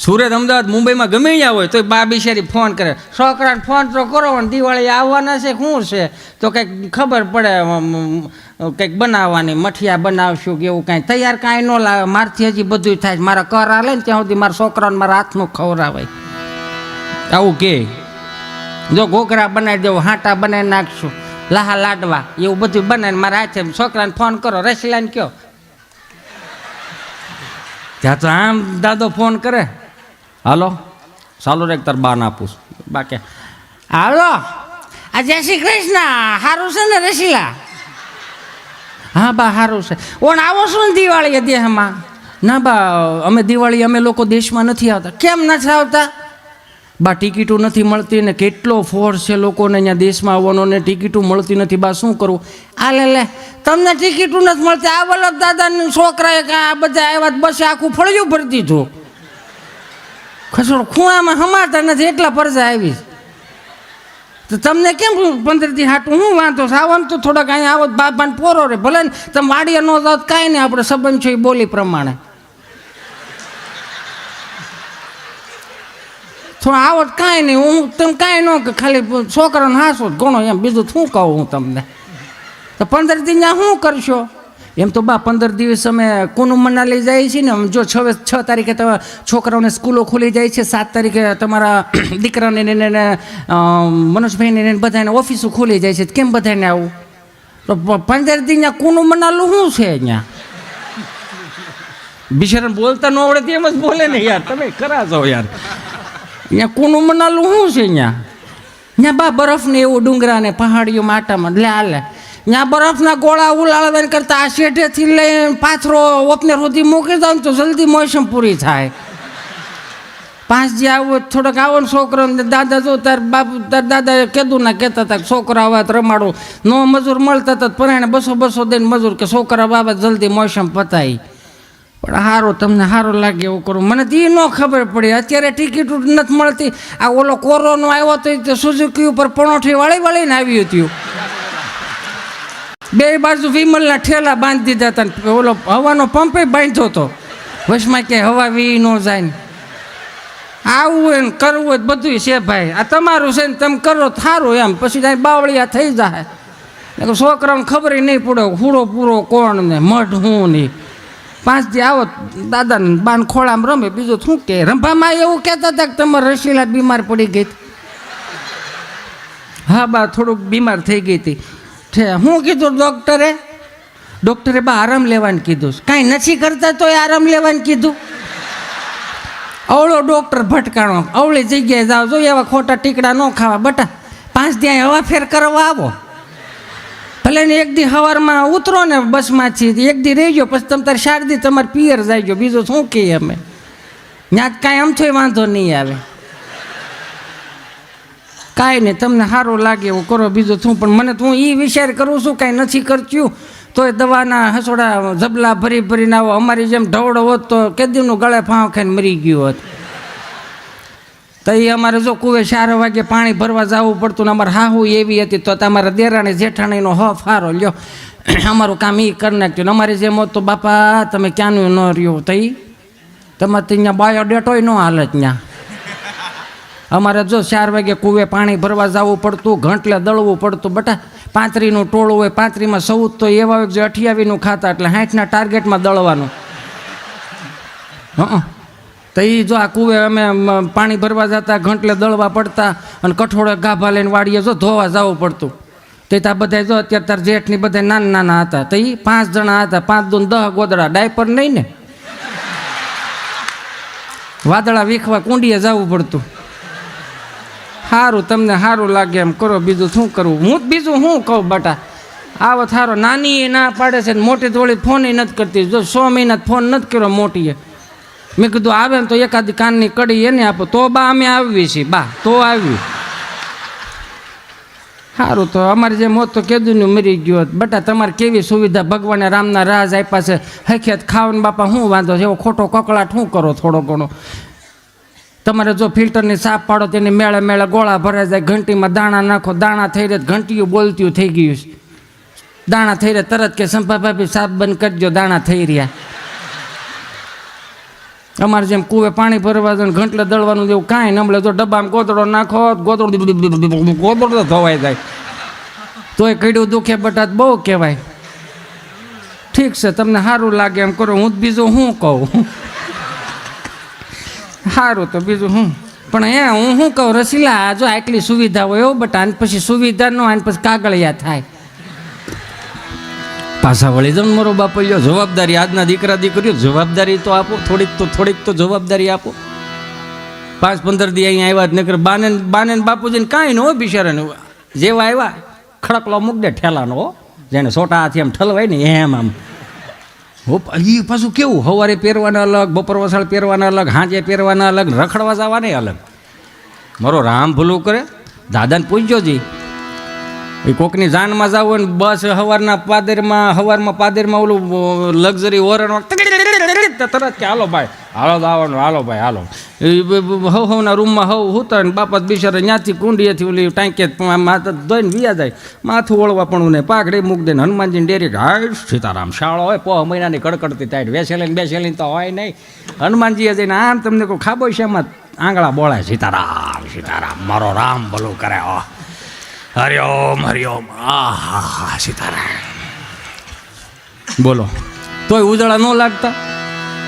સુરત, અમદાવાદ, મુંબઈમાં ગમે ત્યાં હોય તોય બા બિચારી ફોન કરે, છોકરાને ફોન તો કરો ને દિવાળી આવવાના છે શું છે તો કંઈક ખબર પડે, કંઈક બનાવવાની, મઠિયા બનાવશું કે એવું કાંઈ. તૈયાર કાંઈ ન લાવે, મારથી હજી બધું થાય, મારા કર હાલે ને ત્યાં સુધી મારા છોકરાને મારા હાથનું ખવડાવાય. આવું કે જો ઘોઘરા બનાવી દેવું, હાટા બનાવી નાખશું, લાહા લાડવા એવું બધું બનાવીને મારા હાથે છોકરાને ફોન કરો, રસીલાને કયો. ત્યાં તો આમ દાદો ફોન કરે, હાલો ચાલો રે તાર બાન આપું બાકી. હાલો આ જય શ્રી કૃષ્ણ, સારું છે ને રસીલા? હા બા સારું છે. ઓણ આવો છો ને દિવાળી દેહમાં? ના બા અમે દિવાળી અમે લોકો દેશમાં નથી આવતા. કેમ નથી આવતા બા? ટિકિટો નથી મળતી ને કેટલો ફોર્સ છે લોકોને અહીંયા દેશમાં આવવાનો ને ટિકિટો મળતી નથી. બા શું કરવું? આ લે તમને ટિકિટો નથી મળતી, આ વલ્લભ દાદાના છોકરાએ આ બધા આવ્યા બસ આખું ફળિયું ભરી દીધું. ખસોડ ખૂણામાં હમાતા નથી એટલા પરજા આવી. તો તમને કેમ 15 દી હાટું હું વાંધો છે? આવવાનું તો થોડાક અહીંયા આવો બાપાને પોરો રે, ભલે ને તમે વાડીએ ન જાઓ કાંઈ નહીં, આપણે સંબંધ છે એ બોલી પ્રમાણે થોડા આવો કાંઈ નહીં. હું તમે કાંઈ ન કે ખાલી છોકરાને હાસો જ ઘણો એમ, બીજું શું કહું હું તમને? તો 15 દી ત્યાં શું કરશો? એમ તો બા 15 દિવસ અમે કુનુ મનાલી જાય છે ને. જો 6 તારીખે તમારા છોકરાઓને સ્કૂલો ખુલી જાય છે, 7 તારીખે તમારા દીકરાને મનોજભાઈને બધાને ઓફિસો ખુલી જાય છે. કેમ બધાને આવું? તો 15 દી ત્યાં કૂનું મનાલું શું છે અહીંયા? બિચારાને બોલતા ન આવડે તેમ જ બોલે ને યાર, તમે ખરા છો યાર. અહીંયા કૂનું મનાલું શું છે અહીંયા? ત્યાં બા બરફ ને એવું ડુંગરા ને પહાડીઓ માટામાં લે હાલે. ત્યાં બરફના ગોળા ઉલાળવા કરતા આ શેઠેથી લઈને પાથરો ઓપને સુધી મૂકી દો ને તો જલ્દી મોસમ પૂરી થાય. 5 દી આવો થોડોક આવો ને છોકરો દાદા જો તાર બાપુ તાર દાદા કીધું ના કહેતા હતા છોકરા આવા રમાડો નો મજૂર મળતા હતા પરાણે 200 દઈને મજૂર કે છોકરા બાબા જલ્દી મોસમ પતાય. પણ સારું તમને સારું લાગે એવું કરું. મને તો એ ન ખબર પડી. અત્યારે ટિકિટ નથી મળતી. આ ઓલો કોરોનો આવ્યો તો સુઝુકી ઉપર પણોઠી વળીને આવ્યું હતું. 2 બાજુ વિમલના ઠેલા બાંધી દીધા હતા. ઓલો હવાનો પંપે બાંધ્યો હતો વચમાં કે હવા વી ન જાય ને. આવું હોય ને કરવું હોય બધું છે ભાઈ. આ તમારું છે ને તમે કરો સારું એમ. પછી ત્યાં બાવળિયા થઈ જાય. છોકરાઓને ખબર નહીં પડે હુડો પૂરો કોણ ને મઢ હું નહીં. 5 દી આવો દાદાને બાન ખોળામાં રમે. બીજું શું કે રંભામાં એવું કહેતા હતા કે તમારે રસીલા બીમાર પડી ગઈ. હા બા થોડુંક બીમાર થઈ ગઈ હતી. હું કીધું ડૉક્ટરે બા આરામ લેવાનું કીધું. કાંઈ નથી કરતા તોય આરામ લેવાનું કીધું. અવળો ડૉક્ટર ભટકાણો. અવળી જગ્યાએ જાઓ જોઈએ એવા ખોટા ટીકડા ન ખાવા બટા. 5 દી હવા ફેર કરવા આવો. ભલે ને 1 દી સવારમાં ઉતરો ને બસમાંથી 1 દી રહી ગયો પછી તમે તારે 4 દી તમારે પિયર જાય ગયો. બીજું શું કહીએ અમે ત્યાં કાંઈ આમ થોય વાંધો નહીં આવે. કાંઈ નહીં તમને સારું લાગે એવું કરો. બીજું શું પણ મને તો હું એ વિચાર કરું છું કાંઈ નથી કરતું તોય દવાના હસોડા જબલા ભરીને આવો. અમારી જેમ ઢવડો હોત તો કેદીનું ગળે ફાંવ ખાઈને મરી ગયું હોત. તો એ અમારે જો કુવે 4 વાગે પાણી ભરવા જવું પડતું ને અમારે હાહુ એવી હતી તો તમારા દેરાણી જેઠાણીનો ફારો લ્યો અમારું કામ એ કરી નાખ્યું. અમારી જેમ હોત તો બાપા તમે ક્યાંનું ન રહ્યો તો એ તમારે ત્યાં બાયોડેટોય ન હાલે ત્યાં. અમારે જો 4 વાગે કુવે પાણી ભરવા જવું પડતું. ઘંટલે દળવું પડતું બટા. 35નું ટોળું હોય 35માં 14 તો એવા હોય જે 28નું ખાતા એટલે 60ના ટાર્ગેટમાં દળવાનું. તો એ જો આ કુવે અમે પાણી ભરવા જતા ઘંટલે દળવા પડતા અને કઠોળે ગાભા લઈને વાડીએ જો ધોવા જવું પડતું. તો ત્યાં બધા જો અત્યારે તાર જેઠની બધા નાના હતા. તો એ 5 જણા હતા. 5 દૂન 10 ગોદડા. ડાયપર નહીં ને વાદળા વીખવા કુંડીએ જવું પડતું. સારું તમને સારું લાગે એમ કરો. બીજું શું કરવું? હું બીજું શું કહું બટા. આવો થારો નાની એ ના પાડે છે ને મોટી થોડી ફોન નથી કરતી. જો 100 મહિના ફોન નથી કર્યો મોટીએ. મેં કીધું આવે ને તો એકાદી કાનની કડી એને આપો તો બા અમે આવી છીએ બા તો આવી. સારું તો અમારે જે મોત તો કેદુનું મરી ગયું હોત બટા. તમારે કેવી સુવિધા ભગવાને રામના રાજ આપ્યા છે. હખ્યાત ખાવાનું બાપા શું વાંધો છે? એવો ખોટો કકળાટ શું કરો થોડો ઘણો? તમારે જો ફિલ્ટરની સાફ પાડો તેની મેળે ગોળા ભરાઈ જાય. ઘંટીમાં દાણા નાખો દાણા થઈ રહે ઘંટીયું બોલતું થઈ ગયું છે. દાણા થઈ રહે તરત કે સંભાભાભી સાફ બંધ કરજો દાણા થઈ રહ્યા. અમારે જેમ કુવે પાણી ભરવા જાય ઘંટલે દળવાનું જેવું કાંઈ નમળે. જો ડબ્બામાં ગોદડો નાખો ગોદડો ધોવાઈ જાય તોય કીડું દુખે બટા બહુ કહેવાય. ઠીક છે તમને સારું લાગે એમ કરો. હું બીજું શું કહું? સારું તો બીજું હું પણ હું શું કહું રસીલા જો આટલી સુવિધા હોય એવું બટા. અને પછી સુવિધા ન હોય પછી કાગળિયા થાય. પાછા વળી જાવ મારો બાપો લ્યો જવાબદારી. આજના દીકરા દીકરીઓ જવાબદારી તો આપો. થોડીક તો જવાબદારી આપો. 5-15 દી અહીંયા આવ્યા જ નકર બાને બાપુજીને કાંઈ ન હોય બિચારાને. જેવા આવ્યા ખડકલો મૂક દે ઠેલાનો હો. જેને સોટા હાથી આમ ઠલવાય ને એમ આમ. એ પાછું કેવું સવારે પહેરવાના અલગ બપોર વસાળ પહેરવાના અલગ હાંજે પહેરવાના અલગ રખડવા જવાને અલગ. મારો રામ ભૂલું કરે. દાદાને પૂછજો જી એ કોકની જાનમાં જાવ ને બસ સવારમાં પાદરમાં ઓલું લક્ઝરી ઓરણ તરત કે હાલો ભાઈ હાલો આવવાનું હાલો ભાઈ હાલો. હવના રૂમમાં ઉતરે ને બાપા બિચારા ત્યાંથી કુંડીએથી ઓલી ટાંકે માથા ધોઈને વિયા જાય. માથું ઓળવા પણ ને પાઘડી મૂક દે ને હનુમાનજીને ડેરી હાય સીતારામ શાળો હોય 6 મહિનાની કડકડતી ટાઈટ બેસેલી તો હોય નહીં. હનુમાનજીએ જઈને આમ તમને કોઈ ખાબો છે એમાં આંગળા બોલાય સીતારામ સીતારામ મારો રામ ભલું કરે. હરિઓમ આહા સીતારામ બોલો તોય ઉજળા ન લાગતા?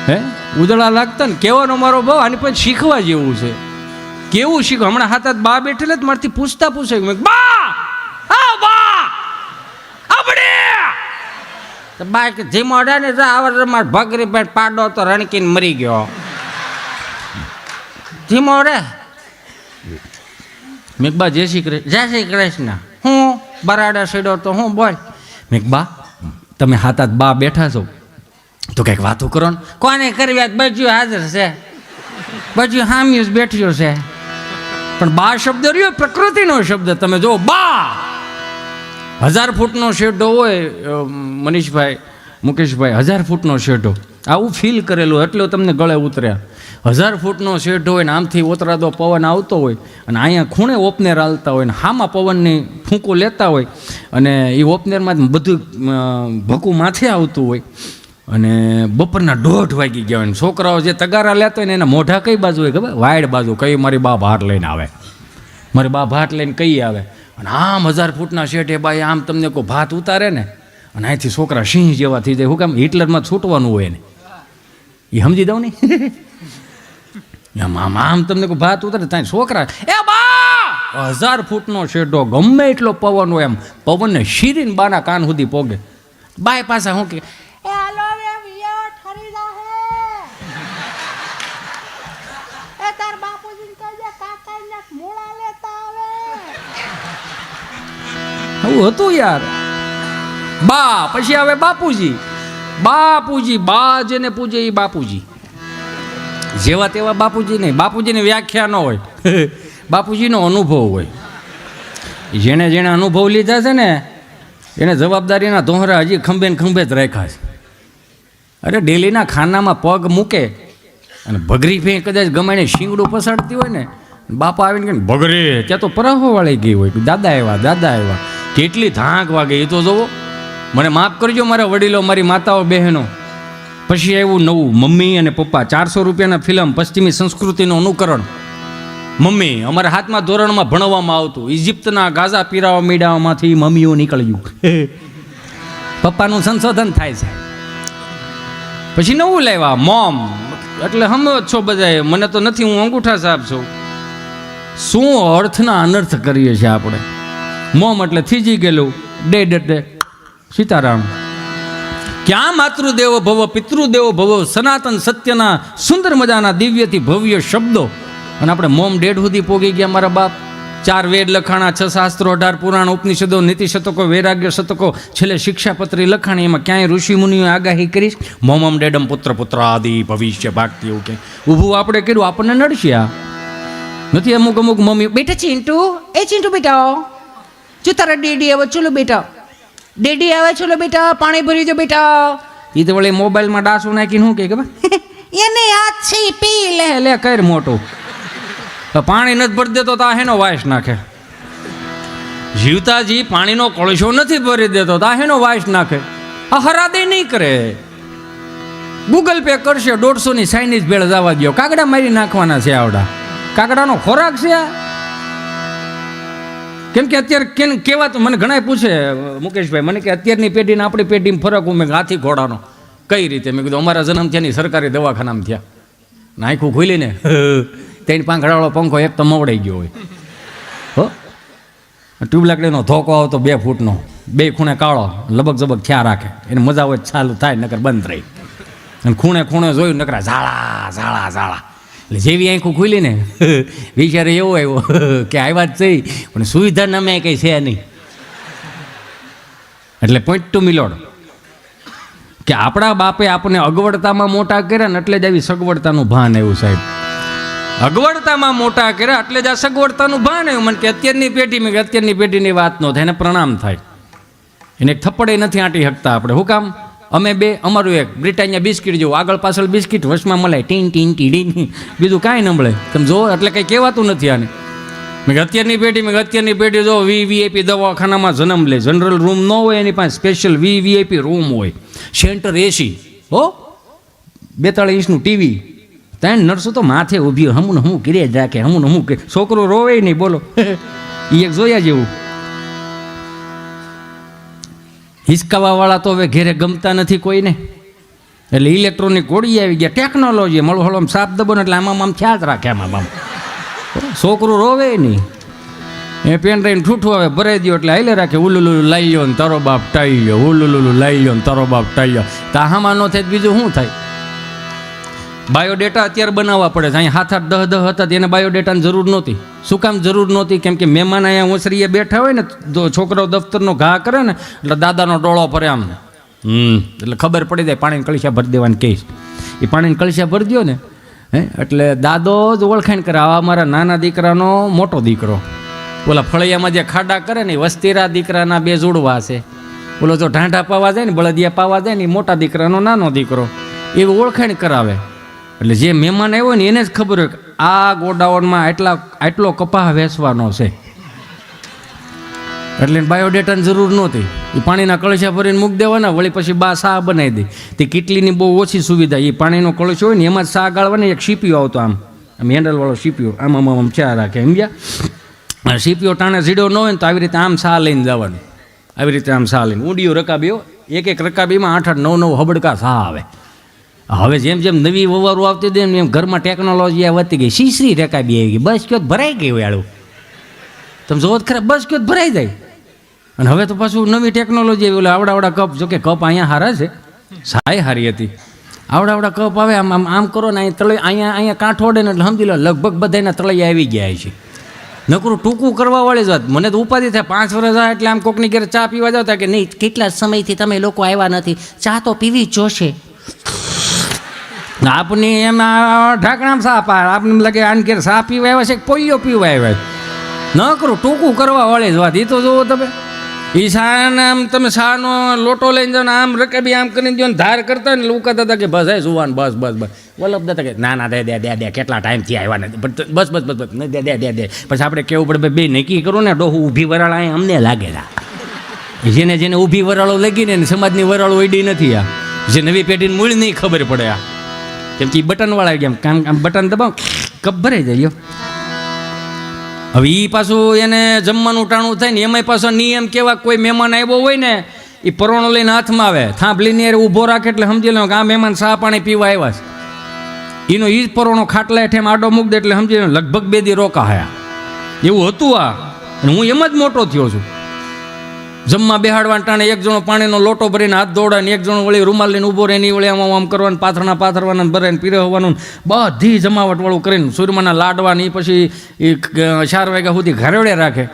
હે ઉજળા લાગતા ને કહેવાનો મારો ભાવ. આની પછી શીખવા જેવું છે. કેવું શીખો? હમણાં હાથ બા બેઠેલા જ મારથી પૂછે બા આ બા આપણે તો બા કે ધીમો અડે ને આવર માર ભગરી પેટ પાડો તો રણકીને મરી ગયો. ધીમો અડે. મેઘબા જય શ્રી કૃષ્ણ. હું બરાડા સીડો તો હું બોલ. મેઘબા તમે હાથાત બા બેઠા છો તો કંઈક વાતો કરો ને. કોને કરવી બજ્યું હાજર છે, બજ્યું હામ્યું બેઠ્યો છે. પણ બા શબ્દ રહ્યો પ્રકૃતિનો શબ્દ. તમે જો બા 1000 ફૂટનો શેઢો હોય મનીષભાઈ, મુકેશભાઈ, 1000 ફૂટનો શેઢો. આવું ફીલ કરેલું એટલે તમને ગળે ઉતર્યા. 1000 ફૂટનો શેઢો હોય ને આમથી ઓતરાદો પવન આવતો હોય અને અહીંયા ખૂણે ઓપનેર હાલતા હોય ને હામાં પવનની ફૂંકો લેતા હોય અને એ ઓપનેરમાં બધું ભકું માથે આવતું હોય અને બપોરના 1:30 વાગી ગયા હોય. છોકરાઓ જે તગારા લેતા હોય ને એના મોઢા કઈ બાજુ હોય ખબર? વાયડ બાજુ. કઈ મારી બા ભાત લઈને આવે, મારી બા ભાત લઈને કઈ આવે. અને આમ 1000 ફૂટના શેઠે બાઈ આમ તમને કોઈ ભાત ઉતારે ને અને અહીંથી છોકરા સિંહ જેવા થઈ જાય. શું કામ? હિટલરમાં છૂટવાનું હોય ને એ સમજી દઉં ને. આમ આમ તમને કોઈ ભાત ઉતારે ત્યાં છોકરા એ બા 1000 ફૂટનો શેઢો ગમે એટલો પવન હોય એમ પવનને શીરીને બાના કાન સુધી પોગે. બાય પાછા શું કે આવું હતું યાર. બા પછી આવે બાપુજી. બાપુજી બા જેને પૂજે એ બાપુજી. જેવા તેવા બાપુજી નહીં. બાપુજીની વ્યાખ્યા ન હોય, બાપુજીનો અનુભવ હોય. જેણે જેણે અનુભવ લીધા છે ને એને જવાબદારીના ધોહરા હજી ખંભે ને ખંભે જ રાખ્યા છે. અરે ડેલીના ખાનામાં પગ મૂકે અને ભગરી ફે કદાચ ગમાઈને શીંગડું પસાડતી હોય ને બાપા આવીને કે ભગરી ત્યાં તો પરાહો વાળી ગઈ હોય. દાદા આવ્યા, દાદા આવ્યા. કેટલી ધાક વાગે એ તો જોવો. મને માફ કરજો મારા વડીલો, મારી માતાઓ, બહેનો. પછી આવ્યું નવું મમ્મી અને પપ્પા. 400 રૂપિયાના ફિલ્મ, પશ્ચિમી સંસ્કૃતિનું અનુકરણ. મમ્મી અમારા હાથમાં ધોરણમાં ભણવામાં આવતું. ઇજિપ્તના ગાઝા પીરાવા મીડામાંથી મમ્મીઓ નીકળ્યું. પપ્પાનું સંશોધન થાય છે. પછી નવું લાવ્યા મોમ. એટલે સમજો છો બધાએ, મને તો નથી, હું અંગૂઠા સાહેબ છું. શું અર્થના અનર્થ કરીએ છીએ આપણે. મોમ એટલે થીજી ગયેલું, ડેડ એટલે સીતારામ. ક્યાં માતૃદેવો ભવ પિતૃદેવો ભવ સનાતન સત્યના સુંદર મજાના દિવ્યથી ભવ્ય શબ્દો. અને આપણે મોમ ડેડ સુધી પોગી ગયા. મારા બાપ 4 વેદ લખાણા, 6 શાસ્ત્રો, 18 પુરાણ, ઉપનિષદો, નીતિ શતકો, વૈરાગ્ય શતકો, છેલ્લે શિક્ષાપત્રી લખાણી. એમાં ક્યાંય ઋષિ મુનિઓ આગાહી કરીશ મોમમ ડેડમ પુત્ર પુત્ર આદિ ભવિષ્ય ભાગતી એવું કે ઊભું આપણે કર્યું. આપણને નડશ્યા નથી. અમુક અમુક મમ્મી બેટા ચિંટુ, એ ચિંટુ બેટા જો તારા ડેડી આવે, ચલો બેટા ડેડી આવે, ચલો બેટા પાણી ભરી જો બેટા. એ તો વળી મોબાઈલમાં ડાસું નાખીને શું કે ખબર એને યાદ છે પી લે લે કર મોટું. પાણી નથી ભરી દેતો તો આ હેનો વાયસ નાખે. જીવતાજી પાણીનો કળશો નથી ભરી દેતો તો આ હેનો વાયસ નાખે. આ હરાદે નહીં કરે. ગૂગલ પે કરશે 150ની ચાઇનીઝ ભેળ જવા દો. કાગડા મારી નાખવાના છે આવડા. કાગડાનો ખોરાક છે. કેમ કે અત્યારે કહેવાતું મને ઘણા પૂછે મુકેશભાઈ, મને કે અત્યારની પેઢીને આપણી પેઢીમાં ફરક હું મેં હાથી ઘોડાનો કઈ રીતે? મેં કીધું અમારા જન્મ થયા ની સરકારી દવાખાનામાં થયા. નાખું ખુલીને 3 પાંખડાવાળો પંખો એક તો મવડાઈ ગયો હોય. હો ટ્યુબલાકડીનો ધોકો આવતો 2 ફૂટનો, 2 ખૂણે કાળો, લબક ઝબક થયા રાખે. એને મજા હોય ચાલુ થાય, નકર બંધ રહી. અને ખૂણે ખૂણે જોયું નકરા ઝાડા ઝાડા ઝાડા. એટલે જેવી આંખું ખુલી ને વિચારે એવો આવ્યો કે આવ્યા જ થઈ પણ સુવિધા નામે કંઈ છે નહીં. એટલે પોઈન્ટ ટુ મિલોડ કે આપણા બાપે આપણને અગવડતામાં મોટા કર્યા ને એટલે જ આવી સગવડતાનું ભાન આવ્યું સાહેબ. અગવડતામાં મોટા કર્યા એટલે જ આ સગવડતાનું ભાન આવ્યું. મને કે અત્યારની પેઢી મેં અત્યારની પેઢીની વાત ન થાય, એને પ્રણામ થાય. એને એક થપ્પડે નથી આંટી શકતા આપણે. શું કામ? અમે બે અમારું એક બ્રિટાનિયા બિસ્કિટ જેવું, આગળ પાછળ બિસ્કિટ, વચમાં મલાઈ, ટીન ટીન ટીડી, બીજું કાંઈ ન મળે. તમે જો એટલે કંઈ કહેવાતું નથી આને. મેં અત્યારની પેઢી જો વીવીઆઈપી દવાખાનામાં જન્મ લે, જનરલ રૂમ ન હોય એની પાસે સ્પેશિયલ વીવીઆઈપી રૂમ હોય, સેન્ટર એસી, હો 42 ઇંચનું ટીવી, 3 નર્સો તો માથે ઊભી હમું હમું કરી જ રાખે, હમું હમું કે છોકરો રોવે નહીં. બોલો એ એક જોયા જેવું. હિસકાવાવાળા તો હવે ઘેરે ગમતા નથી કોઈને. એટલે ઇલેક્ટ્રોનિક ગોળી આવી ગયા, ટેકનોલોજી મળો હળો સાપ દબો ને એટલે આમ ખ્યાલ રાખે. આમ છોકરું રોવે નહીં. એ પેન ડ્રાઈવ ઠૂઠું આવે ભરાઈ દો એટલે હાલે રાખે ઉલુલુલુ લાઈ લ્યો ને તારો બાપ ટાઈ લ્યો, ઉલુલુલુ લાઈ લ્યો ને તારો બાપ ટાઈ લ્યો. તો આમાં ન થાય બીજું શું થાય? બાયોડેટા અત્યારે બનાવવા પડે છે. અહીંયા 7-8 10 હતા તેને બાયોડેટાની જરૂર નહોતી. શું કામ જરૂર નહોતી? કેમ કે મહેમાન અહીંયા ઓસરીએ બેઠા હોય ને, છોકરાઓ દફતરનો ઘા કરે ને એટલે દાદાનો ડોળો ભરે આમ, એટલે ખબર પડી જાય પાણીની કળશા ભરી દેવાની કહીશ. એ પાણીની કળશા ભરી દો ને એટલે દાદો જ ઓળખાણ કરે, આવા મારા નાના દીકરાનો મોટો દીકરો. ઓલા ફળિયામાં જે ખાડા કરે ને વસ્તીરા દીકરાના 2 જોડવા છે. ઓલો જો ઢાંઢા પાવા જાય ને બળદિયા પાવા જાય ને મોટા દીકરાનો નાનો દીકરો, એવી ઓળખાણ કરાવે. એટલે જે મહેમાન આવ્યો ને એને જ ખબર હોય કે આ ગોડાઉનમાં આટલો કપાહ વેચવાનો છે. એટલે બાયોડેટાની જરૂર નહોતી. એ પાણીના કળશા ભરીને મૂકી દેવાના, વળી પછી બા સા બનાવી દે. તે કેટલીની બહુ ઓછી સુવિધા. એ પાણીનો કળશો હોય ને એમાં જ સા ગાળવાની. એક સીપીઓ આવતો આમ હેન્ડલવાળો સીપીઓ આમ ચા રાખે સમજ્યા. સીપીઓ ટાણે ઝીડો ન હોય ને તો આવી રીતે આમ સા લઈને જવાનું, આવી રીતે આમ સા લઈને ઊંડીઓ રકાબીઓ, એક રકાબીમાં 8-8 9 હબડકા સા આવે. હવે જેમ જેમ નવી વવારો આવતી હતી ને એમ ઘરમાં ટેકનોલોજી વધતી ગઈ. સીસરી રકાબી આવી ગઈ, બસ કયો ભરાઈ ગઈ હોય આડું. તમે જોવો જ ખરા, બસ કયો ભરાઈ જાય. અને હવે તો પાછું નવી ટેકનોલોજી આવી. આવડા કપ, જોકે કપ અહીંયા હારા છે, સાય હારી હતી. આવડા કપ આવે, આમ આમ આમ કરો ને અહીં તળે અહીંયા કાંઠો ઓડે ને એટલે સમજી લો લગભગ બધાના તળિયા આવી ગયા છે. નકરું ટૂંકું કરવા વાળી જ વાત. મને તો ઉપાધિ થાય 5 વર્ષ આવે એટલે આમ કોકની ઘરે ચા પીવા જતા કે નહીં કેટલા સમયથી તમે લોકો આવ્યા નથી, ચા તો પીવી જ જોશે. આપની એમ ઢાંકણામાં સા પાર આપને લાગે આને ઘેર સા પીવા આવ્યા છે, પોલિયો પીવા આવ્યા છે. ન કરું ટૂંકું કરવા વાળી જ વાત. એ તો જુઓ તમે, એ શાને આમ તમે શાનો લોટો લઈને જાઓ ને આમ રકાબી આમ કરીને જો ધાર કરતા ને લોકો દાદા કે બસ સુવાન બસ વલ્લભ દાદા કે ના દે કેટલા ટાઈમથી આવ્યા નથી, બસ દે. પછી આપણે કેવું પડે બે નક્કી કરું ને ડોહું ઊભી વરાળ અહીં અમને લાગેલા. જેને ઊભી વરાળો લગી ને સમાજની વરાળો એડી નથી. આ જે નવી પેઢીને મૂળ નહીં ખબર પડે. આ કેમ કે બટનવાળા ગયા કામ બટન દબાવ કપ ભરાઈ જાય. હવે એ પાછું એને જમવાનું ટાણું થાય ને એમાંય પાછો નિયમ કેવા, કોઈ મહેમાન આવ્યો હોય ને એ પરોણો લઈને હાથમાં આવે, થાંભલીને ઊભો રાખે એટલે સમજી લો કે આ મહેમાન ચા પાણી પીવા આવ્યા છે. એનો એ જ પરોણો ખાટલા હેઠે આડો મૂક દે એટલે સમજી લો લગભગ 2 દી રોકા હયા. એવું હતું આ. અને હું એમ જ મોટો થયો છું. જમવા બેહાડવા ટાણે એક જણો પાણીનો લોટો ભરીને હાથ દોડાય ને એક જણો વળી રૂમાલ લઈને ઊભો રહે ને વળી આમ કરવાનું, પાથરવાના ભરાઈને પીરવવાનું, બધી જમાવટવાળું કરીને સુરમાના લાડવા ને પછી એ 4 વાગ્યા સુધી ઘરેડે રાખે.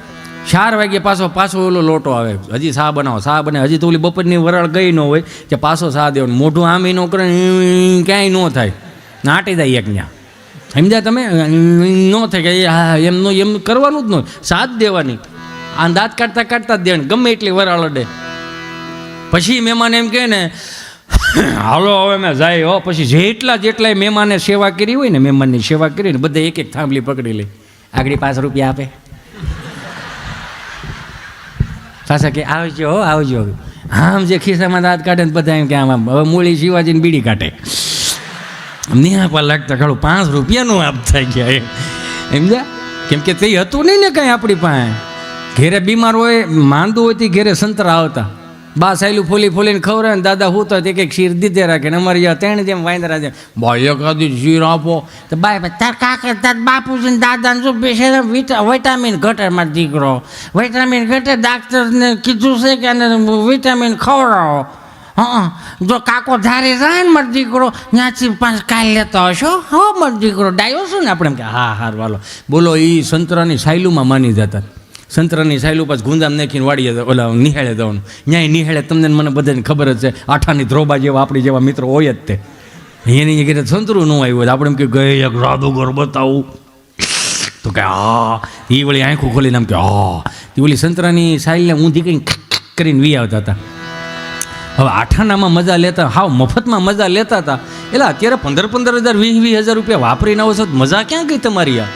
4 વાગ્યે પાછો ઓલો લોટો આવે, હજી સા બનાવો, હજી તો ઓલી બપોરની વરાળ ગઈ ન હોય કે પાછો સા દેવાનો. મોઢું આમ ન કરે ક્યાંય ન થાય, નાટી જાય એક ત્યાં. સમજ્યા તમે? ન થાય કે એમ કરવાનું જ ન, સાથ દેવાની. આ દાંત કાઢતા જ દેણ ગમે એટલી વરાળ અડે. પછી મહેમાન એમ કહે ને હાલો હવે મેં જાય હો. પછી જેટલાય મહેમાને સેવા કરી હોય ને, મહેમાનની સેવા કરીને બધા એક થાંભલી પકડી લે, આગળ 5 રૂપિયા આપે. પાછા કે આવજો. આમ જે ખિસ્સામાં દાંત કાઢે ને બધા એમ કે આમ હવે મૂળી શિવાજીને બીડી કાઢે. નિહાપા લાગતા ખાડું 5 રૂપિયાનું આપ થઈ ગયા એમ જા. કેમ કે તે હતું નહીં ને કાંઈ આપણી પાસે. ઘેરે બીમાર હોય માંદું હોય તે ઘેરે સંતરા આવતા, બા સાયલું ફોલીને ખવડાવે ને દાદા હું તો એક શીર દીધે રાખે ને અમારી તેણે જેમ વાંદરા છે ભાઈ એકાદી શીર આપો તો બાય તાર કાકા તાર બાપુજી દાદાને શું બેસે વિટામિન ઘટે મારો દીકરો, વિટામિન ઘટે, ડાક્ટરને કીધું છે કે આને વિટામિન ખવડાવો. હા જો કાકો ધારે જાય ને મારો દીકરો ત્યાંથી 5 કાલ લેતો હશો. હો મારો દીકરો ડાયો છું ને આપણે એમ કે હા હાર વાલો બોલો. એ સંતરાની સાયલુમાં માની જતા. સંતરાની સાયલું પાછું ગુંદામ નાખીને વાડીએ ઓલા નિહાળે જવાનું. ન્યાય નિહાળે તમને મને બધાને ખબર જ છે, આઠાની ધ્રોબા જેવા આપણી જેવા મિત્રો હોય જ તે. એની ઘરે સંતરું ન આવ્યું હોય આપણે એમ કે ગઈ એક રાધુગર બતાવું તો કે હા. એ વળી આંખું ખોલીને આમ કે હા. એ ઓલી સંતરાની સાયલને ઊંધી કંઈ કરીને વી આવતા હતા. હવે આઠાનામાં મજા લેતા, હાવ મફતમાં મજા લેતા હતા. એટલે અત્યારે 15,000 20,000 રૂપિયા વાપરીને આવો છો, મજા ક્યાં ગઈ તમારી? આ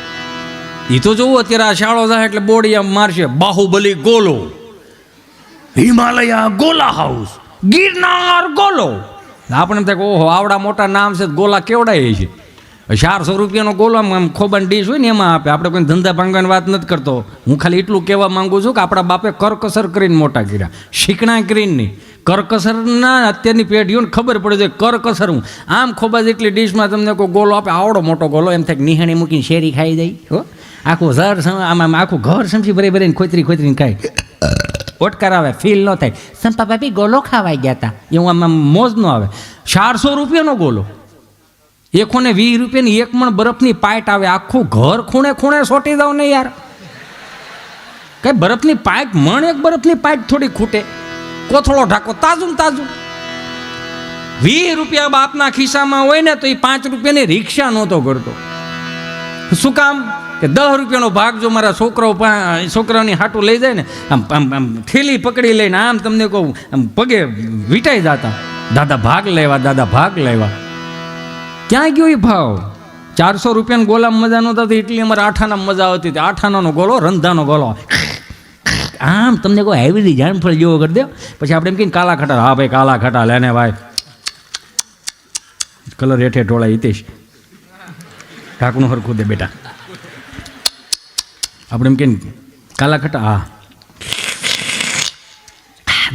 એ તો જોવો અત્યારે આ શાળો જાય એટલે બોડી આમ મારશે, બાહુબલી ગોલો, હિમાલય ગોલા હાઉસ, ગિરનાર ગોલો. આપણે એમ થાય કે ઓહો આવડા મોટા નામ છે, ગોલા કેવડાય છે. 400 રૂપિયાનો ગોલો આમ ખોબાની ડીશ હોય ને એમાં આપે. આપણે કોઈ ધંધા ભાંગવાની વાત નથી કરતો. હું ખાલી એટલું કહેવા માંગુ છું કે આપણા બાપે કરકસર કરીને મોટા કર્યા, શીકણા કરીને નહીં. કરકસરના અત્યારની પેઢીઓને ખબર પડે છે કરકસર. હું આમ ખોબા જેટલી ડીશમાં તમને કોઈ ગોલો આપે, આવડો મોટો ગોલો, એમ થાય કે નિહાણી મૂકીને શેરી ખાઈ જાય. હો આખું આમાં આખું ઘર સમજી ભરી ભરીને ખોતરીને ખાય, ઓટકાર આવે, ફીલ ન થાય. સંપા ભાભી ગોલો ખાવાઈ ગયા હતા એવું આમ મોજ ન આવે. 400 રૂપિયાનો ગોલો, 120 રૂપિયાની 1 મણ બરફની પાઇટ આવે, આખું ઘર ખૂણે ખૂણે સોટી જાવ ને યાર. કઈ બરફની પાઇટ મણ, એક બરફની પાઇટ થોડી ખૂટે, કોથળો ઢાકો તાજું તાજું. 20 રૂપિયા બાપના ખિસ્સામાં હોય ને તો એ 5 રૂપિયાની રિક્ષા નહોતો કરતો. શું કામ? કે 10 રૂપિયાનો ભાગ જો મારા છોકરાઓની હાટું લઈ જાય ને, આમ ઠેલી પકડી લઈને આમ તમને કહું આમ પગે વીટાઈ જતા, દાદા ભાગ લેવા, દાદા ભાગ લેવા. ક્યાં ગયો એ ભાવ? 400 રૂપિયાનો ગોલામાં મજા નહોતા, એટલી અમારે આઠાના મજા આવતી હતી. આઠાનાનો ગોલો, રંધાનો ગોલો, આમ તમને કહો હેવી જાણફળ જેવો કરી દે. પછી આપણે એમ કહીને કાલા ખટા, હા ભાઈ કાલા ખટા લેને ભાઈ, કલર હેઠે ઢોળા. હિતેશ ઢાંકણું હરખું દે બેટા. આપણે એમ કહીને કાલા ખટા, હા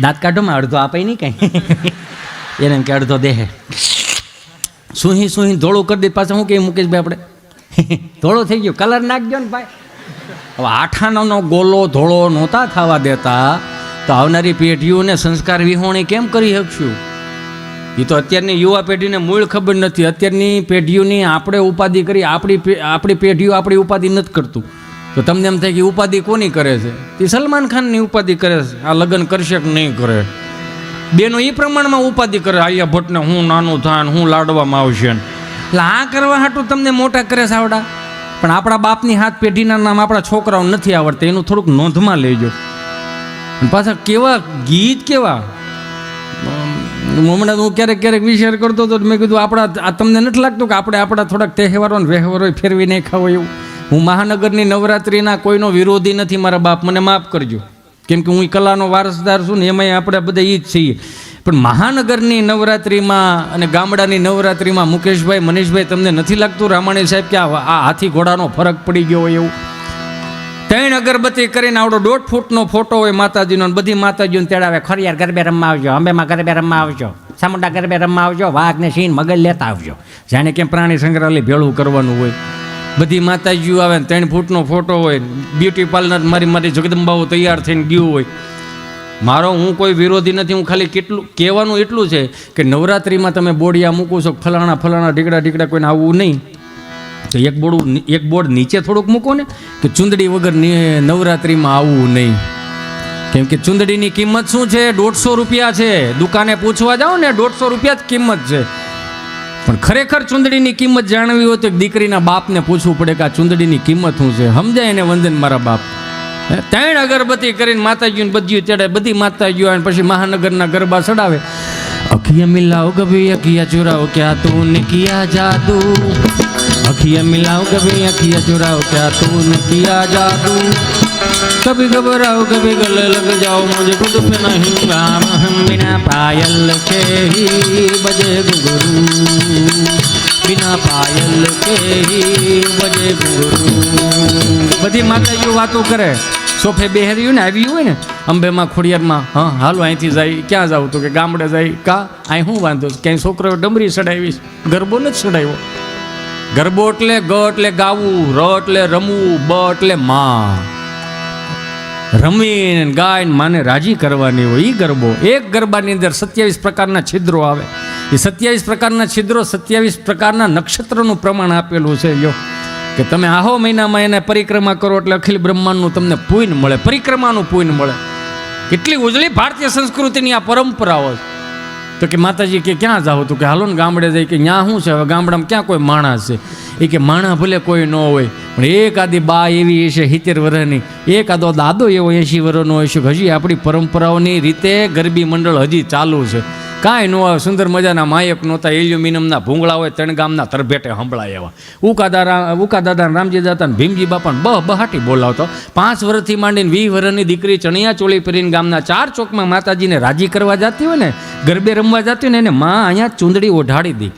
દાંત કાઢોમાં અડધો આપે નહીં કાંઈ, એને એમ કે અડધો દેહે. સુહી ધોળું કરી દે. પાછા શું કહે મુકેશભાઈ, આપણે ધોળો થઈ ગયો, કલર નાખજો ને ભાઈ. હવે આઠાનો ગોલો ધોળો નહોતા થવા દેતા તો આવનારી પેઢીઓને સંસ્કાર વિહોણી કેમ કરી શકશું? એ તો અત્યારની યુવા પેઢીને મૂળ ખબર નથી. અત્યારની પેઢીઓની આપણે ઉપાધિ કરી, આપણી પેઢીઓ આપણી ઉપાધિ નથી કરતું. તો તમને એમ થાય કે ઉપાધિ કોની કરે છે? તે સલમાન ખાનની ઉપાધિ કરે છે. આ લગ્ન કરશે કે નહીં કરે? બેનો એ પ્રમાણમાં ઉપાધિ કરે. આલિયા ભટ્ટને હું નાનું થાય ને હું લાડવામાં આવશે ને. એટલે આ કરવા હાટું તમને મોટા કરે છે આવડા. પણ આપણા બાપની હાથ પેઢીના નામ આપણા છોકરાઓ નથી આવડતા, એનું થોડુંક નોંધમાં લેજો. પાછા કેવા ગીત, કેવા હમણાં હું ક્યારેક વિચાર કરતો હતો, મેં કીધું આપણા તમને નથી લાગતું કે આપણે આપણા થોડાક તહેવારો ને વ્યવહારો ફેરવી નહીં ખાવો એવું? હું મહાનગરની નવરાત્રિના કોઈનો વિરોધી નથી, મારા બાપ મને માફ કરજો, કેમ કે હું કલાનો વારસદાર છું ને, એમાંય આપણે બધા એ જ છીએ. પણ મહાનગરની નવરાત્રિમાં અને ગામડાની નવરાત્રિમાં મુકેશભાઈ, મનીષભાઈ, તમને નથી લાગતું રામાણી સાહેબ કે આ હાથી ઘોડાનો ફરક પડી ગયો હોય એવું? 3 અગરબત્તી કરીને આવડો 1.5 ફૂટનો ફોટો હોય માતાજીનો, બધી માતાજીઓને તેડાવે, ખોરિયાર ગરબે રમવા આવજો, અંબેમાં ગરબે રમવા આવજો, ચામુંડા ગરબે રમવા આવજો, વાઘને સિંહ મગજ લેતા આવજો, જાણે કેમ પ્રાણી સંગ્રહાલય ભેળું કરવાનું હોય. બધી માતાજીઓ આવે ને 3 ફૂટનો ફોટો હોય, બ્યુટી પાર્લર મારી જગદંબાઓ તૈયાર થઈને ગયું હોય. હું કોઈ વિરોધી નથી, હું ખાલી કેટલું કહેવાનું એટલું છે કે નવરાત્રિમાં તમે બોડિયા મૂકો છો, ફલાણા ઢીકડા કોઈને આવવું નહીં. તો એક બોર્ડ નીચે થોડુંક મૂકો ને કે ચૂંદડી વગર નવરાત્રિમાં આવવું નહીં. કેમ કે ચૂંદડીની કિંમત શું છે? 150 રૂપિયા છે. દુકાને પૂછવા જાઓ ને 150 રૂપિયા જ કિંમત છે. પણ ખરેખર ચૂંદડીની કિંમત જાણવી હોય તો દીકરીના બાપને પૂછવું પડે કે આ ચૂંદડીની કિંમત શું છે. સમજાય એને વંદન મારા બાપ. 3 અગરબત્તી કરીને માતાજીઓને બધી ચડાવે, બધી માતાજીઓ આવે પછી મહાનગરના ગરબા ચડાવે. અખિયા મિલાઓ કભી અખિયા ચુરાઓ ક્યાં તૂને કિયા જાદુ, अखियाँ मिलाओ कभी अखियाँ चुराओ क्या तूने किया जादू, कभी घबराओ कभी गले लग जाओ मुझे खुद पे नहीं राम हम बिना पायल के ही बजे घुंघरू, बिना पायल के ही बजे घुंघरू. બધી માતાજીઓ વાતો કરે. સોફે બેહર્યું ને આવ્યું હોય ને અંબેમાં ખોડિયારમાં, હા હાલો અહીંથી જાય, ક્યાં જાવ તો કે ગામડે જાય. કા અહીં શું વાંધો? ક્યાંય છોકરો ડમરી ચડાવીશ, ગરબો નથી ચડાવ્યો. ગરબો એટલે ગ એટલે ગાવું, ર એટલે રમવું, બ એટલે માં. રમીને ગાયને માને રાજી કરવાની હોય એ ગરબો. એક ગરબાની અંદર 27 પ્રકારના છિદ્રો આવે. એ 27 પ્રકારના છિદ્રો 27 પ્રકારના નક્ષત્રનું પ્રમાણ આપેલું છે. યો કે તમે આહો મહિનામાં એને પરિક્રમા કરો એટલે અખિલ બ્રહ્માંડનું તમને પુણ્ય મળે, પરિક્રમાનું પુણ્ય મળે. કેટલી ઉજળી ભારતીય સંસ્કૃતિની આ પરંપરાઓ. તો કે માતાજી કે ક્યાં જાઓ? તો કે હાલો ને ગામડે જાય. કે ત્યાં શું છે? હવે ગામડામાં ક્યાં કોઈ માણસ છે? એ કે માણા ભલે કોઈ ન હોય પણ એક આદી બા એવી હશે 70 વર્ષની, એક આદો દાદો એવો 80 વર્ષનો હશે. હજી આપણી પરંપરાઓની રીતે ગરબી મંડળ હજી ચાલુ છે. કાંઈ ન આવે. સુંદર મજાના માયક નહોતા, એલ્યુમિનિયમના ભૂંગળા હોય, 3 ગામના તરભેટે સંભળાય એવા. ઉકા દાદા રામજી દાદા ભીમજી બાપાને બહાટી બોલાવતો. 5 વર્ષથી માંડીને 20 વર્ષની દીકરી ચણિયા ચોળી પહેરીને ગામના 4 ચોકમાં માતાજીને રાજી કરવા જતી હોય ને, ગરબે રમવા જતી હોય ને, એને માં અહીંયા ચૂંદડી ઓઢાડી દી,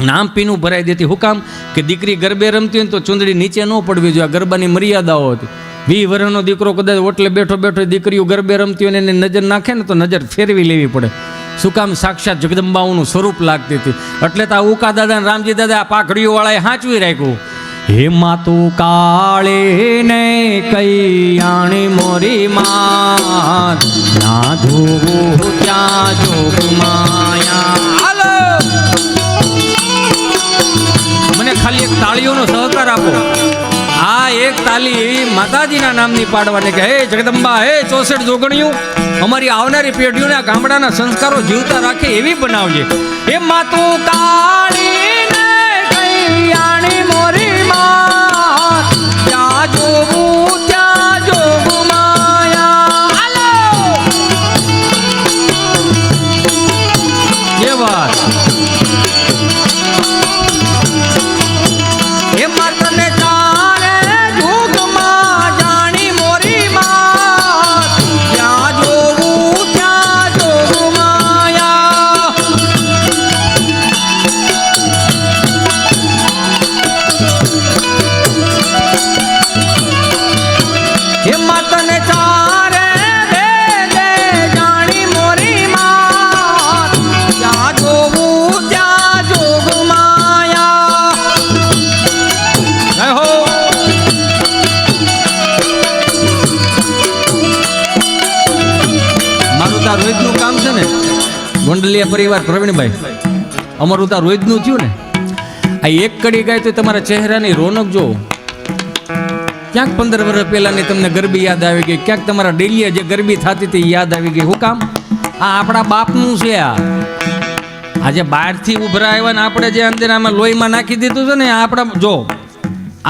નામ પીનું ભરાઈ દેતી. હું કામ? કે દીકરી ગરબે રમતી હોય ને તો ચૂંદડી નીચે ન પડવી જોઈએ. આ ગરબાની મર્યાદાઓ હતી. 20 વર્ષનો દીકરો કદાચ ઓટલે બેઠો દીકરીઓ ગરબે રમતી હોય ને એને નજર નાખે ને તો નજર ફેરવી લેવી પડે. શું કામ? સાક્ષાત જગદંબાઓનું સ્વરૂપ લાગતી હતી. એટલે તો આ ઉકા દાદા રામજી દાદા આ પાઘડીઓ વાળાએ સાચવી રાખ્યું હે માતું કાળે ને કૈયાણી મોરી માં ના ધોવું ત્યાં જોગ માયા. હાલો મને ખાલી એક તાળીઓનો સહકાર આપો. આ એક તાલી એવી માતાજીના નામની પાડવાની કે હે જગદંબા, હે 64 જોગણીઓ, અમારી આવનારી પેઢીઓને આ ગામડાના સંસ્કારો જીવતા રાખે એવી બનાવજે. હે માતું કાળી ને કૈયાણી મોરી માં ત્યાં જોવું ત્યાં જોગ માયા. હાલો એ વાત. હે માતને ચારે જોગમાં જાણી મોરી માં ત્યાં જોવું ત્યાં જોગ માયા. હે માતને ચારે વેદે જાણી મોરી માં ત્યાં જોવું ત્યાં જોગ માયા. જય હો. મારું તાર રોજનું કામ છે ને, ગોંડલિયા પરિવાર પ્રવીણભાઈ, અમારું તાર રોજનું થયું ને. આ એક કડી ગાય તો તમારા ચહેરાની રોનક જો. ક્યાંક 15 વર્ષ પહેલાની તમને ગરબી યાદ આવી ગઈ, ક્યાંક તમારા ડેલીએ જે ગરબી થતી હતી યાદ આવી ગઈ. શું કામ? આ આપણા બાપનું છે. આજે બહારથી ઉભરા આવ્યા ને આપણે જે અંદર આમાં લોહીમાં નાખી દીધું છે ને આપણા. જો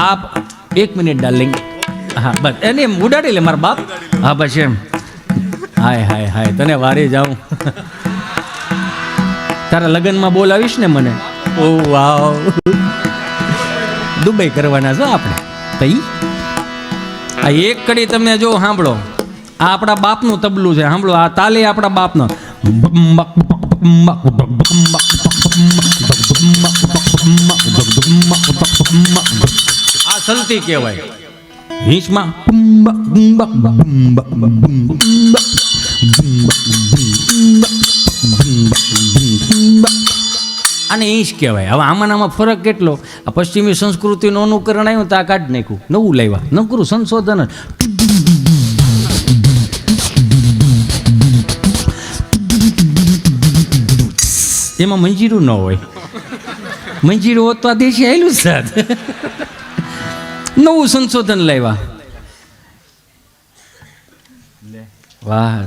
આપ 1 મિનિટ ડાર્લિંગ. હા બસ એને એમ ઉડાડી લે મારા બાપ. હા બસ એમ. હાય હાય હાય તને વારે જાઉં. તારા લગ્નમાં બોલાવીશ ને મને. ઓ વાવ, દુબઈ કરવાના છો આપણે. તઈ આ એક કડી તમે જો સાંભળો, આ આપણા બાપનું તબલું છે. સાંભળો આ તાલી આપણા બાપનો. આ સલતી કહેવાય. હિંચમાં આને ઈંચ કહેવાય. હવે આમાં ફરક કેટલો. આ પશ્ચિમી સંસ્કૃતિનું અનુકરણ આવ્યું તો આ કાઢી નાખ્યું, નવું લાવ્યા, નકરું સંશોધન. એમાં મંજીરું ન હોય. મંજીરું હોત તો આ દેશી આવેલું જ સાથ. નવું સંશોધન લાવ્યા. વાહ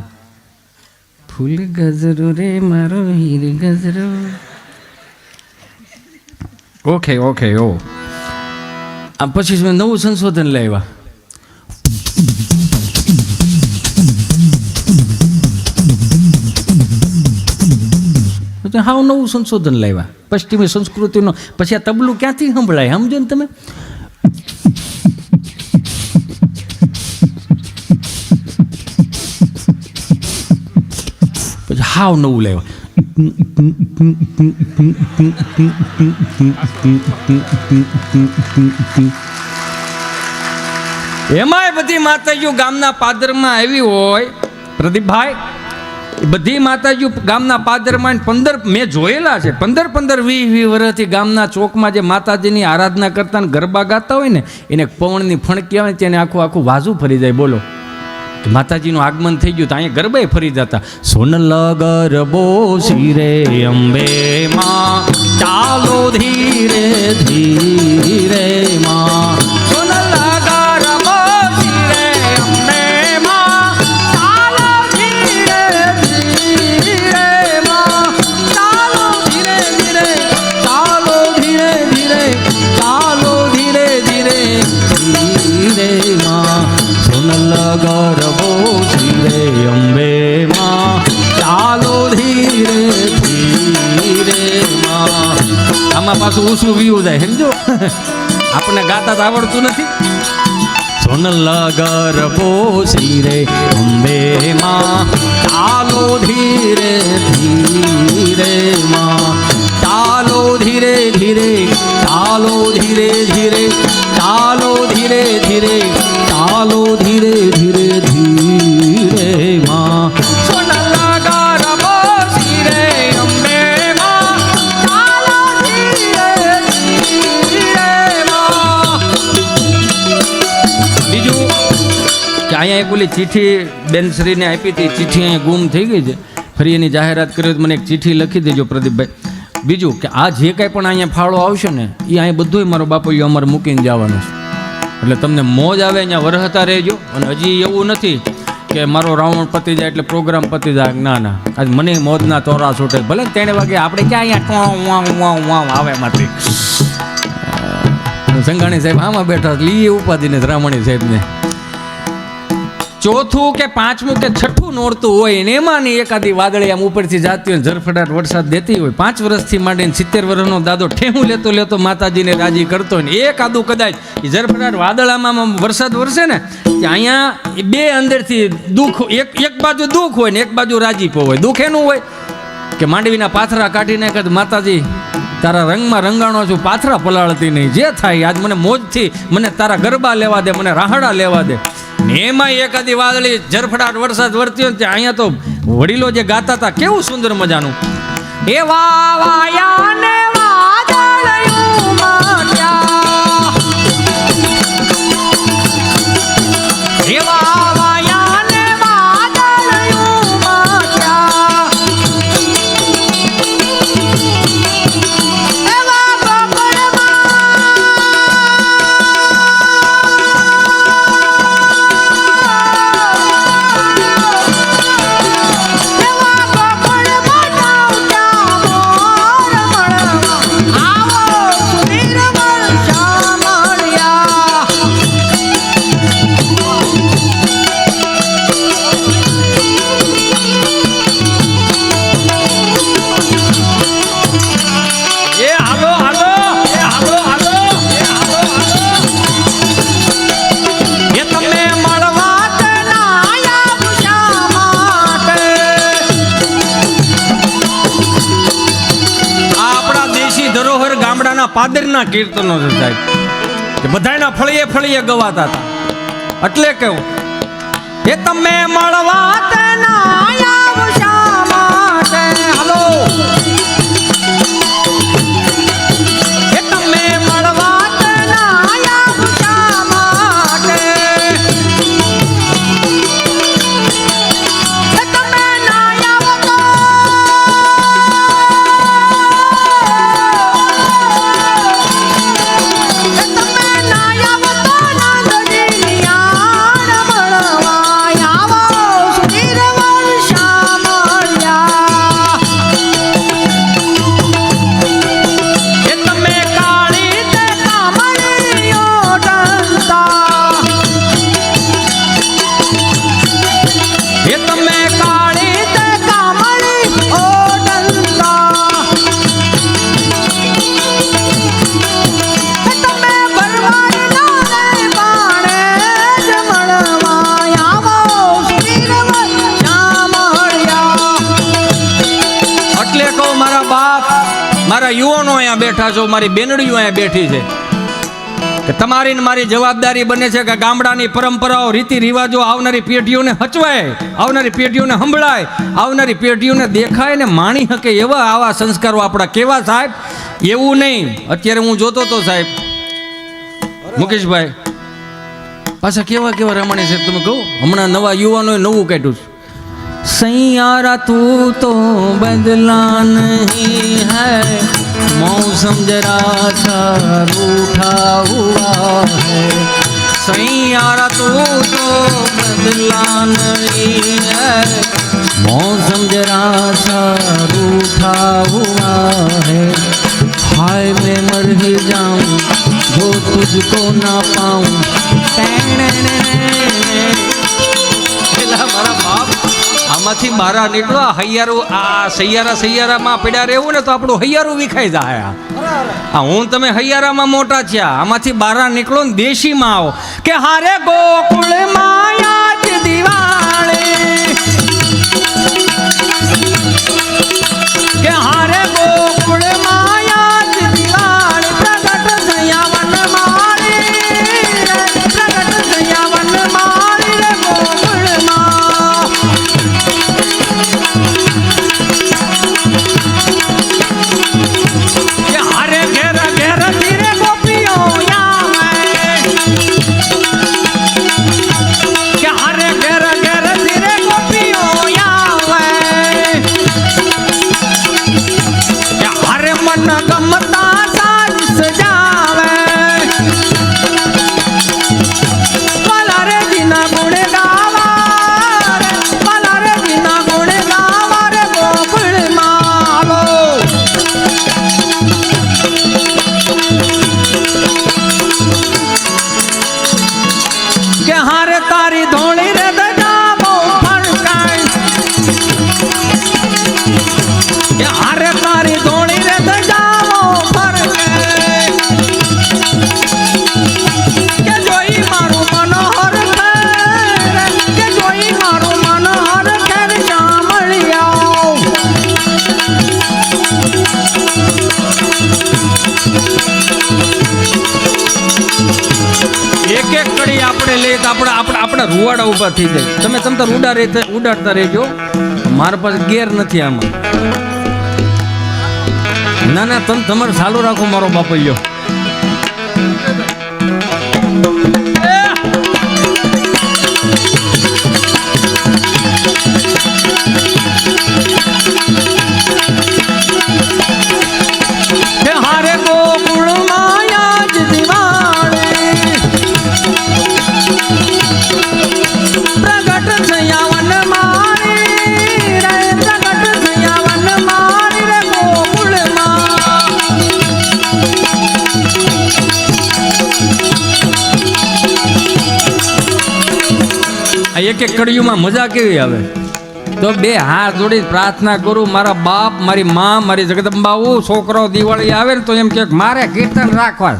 ફૂલ ગજરો રે મારો હીર ગજરો. ઓકે ઓકે ઓ આ પછી મેં નવું સંશોધન લાવ્યા. હાવ નવું સંશોધન લાવ્યા પશ્ચિમી સંસ્કૃતિનો. પછી આ તબલું ક્યાંથી સંભળાય સમજો ને તમે. પછી હાવ નવું લાવ્યા. એમાંય બધી માતાજીઓ ગામના પાદરમાં આવી હોય પ્રદીપભાઈ. બધી માતાજીઓ ગામના પાદરમાં 15 મેં જોયેલા છે. 15-20 વર્ષથી ગામના ચોકમાં જે માતાજીની આરાધના કરતા ને ગરબા ગાતા હોય ને એને પવનની ફણકી આવે તેને આખું વાજુ ફરી જાય. બોલો માતાજીનું આગમન થઈ ગયું તો અહીંયા ગરબાએ ફરી જતા. સોનલ ગરબો શિરે અંબે માં ચાલો ધીરે ધીરે માં. સોનલ ગરબો શિરે અંબે માં ચાલો ધીરે ધીરે માં. ચાલો ધીરે ધીરે, ચાલો ધીરે ધીરે, ચાલો ધીરે ધીરે ધીરે માં. સોનલ ગરબો શિરે અંબે માં ચાલો ધીરે ધીરે માં. આમાં પાછું ઊંચું વ્યૂ જાય સમજો. આપણને ગાતા તો આવડતું નથી. સોનલ ગરબો શિરે અંબે માં ચાલો ધીરે ધીરે માં. ચાલો ધીરે ધીરે, ચાલો ધીરે ધીરે, ચાલો ધીરે ધીરે, ચાલો ધીરે ધીરે ધીરે માં. સોનલ ગરબો શિરે અંબે માં ચાલો ધીરે ધીરે માં. અહીંયા એક ઓલી ચિઠ્ઠી બેનશ્રીને આપી હતી, ચિઠ્ઠી અહીંયા ગુમ થઈ ગઈ છે, ફરી એની જાહેરાત કરી તો મને એક ચિઠ્ઠી લખી દેજો પ્રદીપભાઈ. બીજું કે આ જે કાંઈ પણ અહીંયા ફાળો આવશે ને એ અહીંયા બધુંય મારો બાપુજી અમારે મૂકીને જવાનું છે, એટલે તમને મોજ આવે અહીંયા વરહતા રહેજો. અને હજી એવું નથી કે મારો રાઉન્ડ પતી જાય એટલે પ્રોગ્રામ પતી જાય, ના ના, આજ મને મોજના તોરા છૂટે. ભલે 3 વાગે આપણે ક્યાં અહીંયા આવે માથી સંઘાણી સાહેબ આમાં બેઠા લઈએ ઉપાધિને રામણી સાહેબને. ચોથું કે પાંચમું કે છઠ્ઠું નોરતું હોય ને એમાં ની એકાદી વાદળી આમ ઉપરથી જાતી હોય, ઝરફડાટ વરસાદ દેતી હોય, 5 વર્ષથી માંડીને 70 વર્ષનો દાદો ઠેહું લેતો લેતો માતાજીને રાજી કરતો હોય ને એકાદું કદાચ એ ઝરફડાટ વાદળામાં વરસાદ વરસે ને કે અહીંયા બે અંદરથી દુઃખ, એક બાજુ દુઃખ હોય ને એક બાજુ રાજીપો હોય. દુઃખ એનું હોય કે માંડવીના પાથરા કાઢી નાખે, માતાજી તારા રંગમાં રંગાણો છું, પાથરા પલાળતી નહીં, જે થાય આજ મને મોજથી મને તારા ગરબા લેવા દે, મને રાહડા લેવા દે. એમાં એકાદી વાદળી ઝરફડાટ વરસાદ વરતી હોય ત્યાં અહીંયા તો વડીલો જે ગાતા હતા કેવું સુંદર મજાનું, એ વાયા ને વાદળિયું માટ્યા, એ વાયા ને વાદળિયું માટ્યા, એવા બગડમાં પાદરના કીર્તનો છે સાહેબ, કે બધાના ફળીએ ફળીએ ગવાતા હતા. એટલે કેવું એ તમે મળવા તેના આવશા માટે, હાલો એ તમે મળવા તેના આવશા માટે, એ તમે ના આવો તો યુવાનો અહીંયા બેઠા છો, મારી બેનડીઓ અહીંયા બેઠી છે, કે તમારી ને મારી જવાબદારી બને છે કે ગામડાની પરંપરાઓ રીતિ રિવાજો આવનારી પેઢીઓને હચવાય, આવનારી પેઢીઓને સંભળાય, આવનારી પેઢીઓને દેખાય ને માણી શકે એવા આવા સંસ્કારો આપણા કેવા સાહેબ. એવું નહીં અત્યારે હું જોતો તો સાહેબ મુકેશભાઈ પાછા કેવા કેવા રમણી સાહેબ, તમે કહું હમણાં નવા યુવાનોએ નવું કાઢ્યું છે, सैयारा तू तो बदला नहीं है, मौसम जरा सा रूठा हुआ है, सैयारा तू तो बदला नहीं है, मौसम जरा सा रूठा हुआ है, हाय मैं मर ही जाऊं जो तुझको ना पाऊं. મારા બાપ આમાંથી બહાર નીકળો, હૈયારું આ સૈયારામાં પડ્યા રહેવું ને તો આપણું હૈયારું વિખાઈ જાય. હા હું તમે હૈયારામાં મોટા થયા, આમાંથી બહાર નીકળો ને દેશીમાં આવો કે હારે ગોકુળમાં આજ દિવાળી, કે હારે ગોકુળમાં આજ દિવાળી, પ્રગટ થયા વન માળી, પ્રગટ થયા વન માળી રે ગોકુળમાં. કે હારે ઘેર ઘેર ધીરે ગોપીઓ આવે, કે રૂવાડા ઊભા થઈ જાય. તમે તમતાર ઉડાડતા રહેજો, મારા પાસે ગેર નથી આમાં. ના ના, તમે તમારે ચાલુ રાખો મારો બાપલ્યો. હારે ગોકુળ માયા જ દિવાળે પ્રગટ થયા વન મારી રે, પ્રગટ થયા વન મારી રે ગોકુળ માં. એક એક કડીયુંમાં મજા કેવી આવે. તો બે હાથ જોડી પ્રાર્થના કરું, મારા બાપ, મારી માં, મારી જગદંબાઓ, છોકરો દિવાળી આવે ને તો એમ કે મારે કીર્તન રાખવા.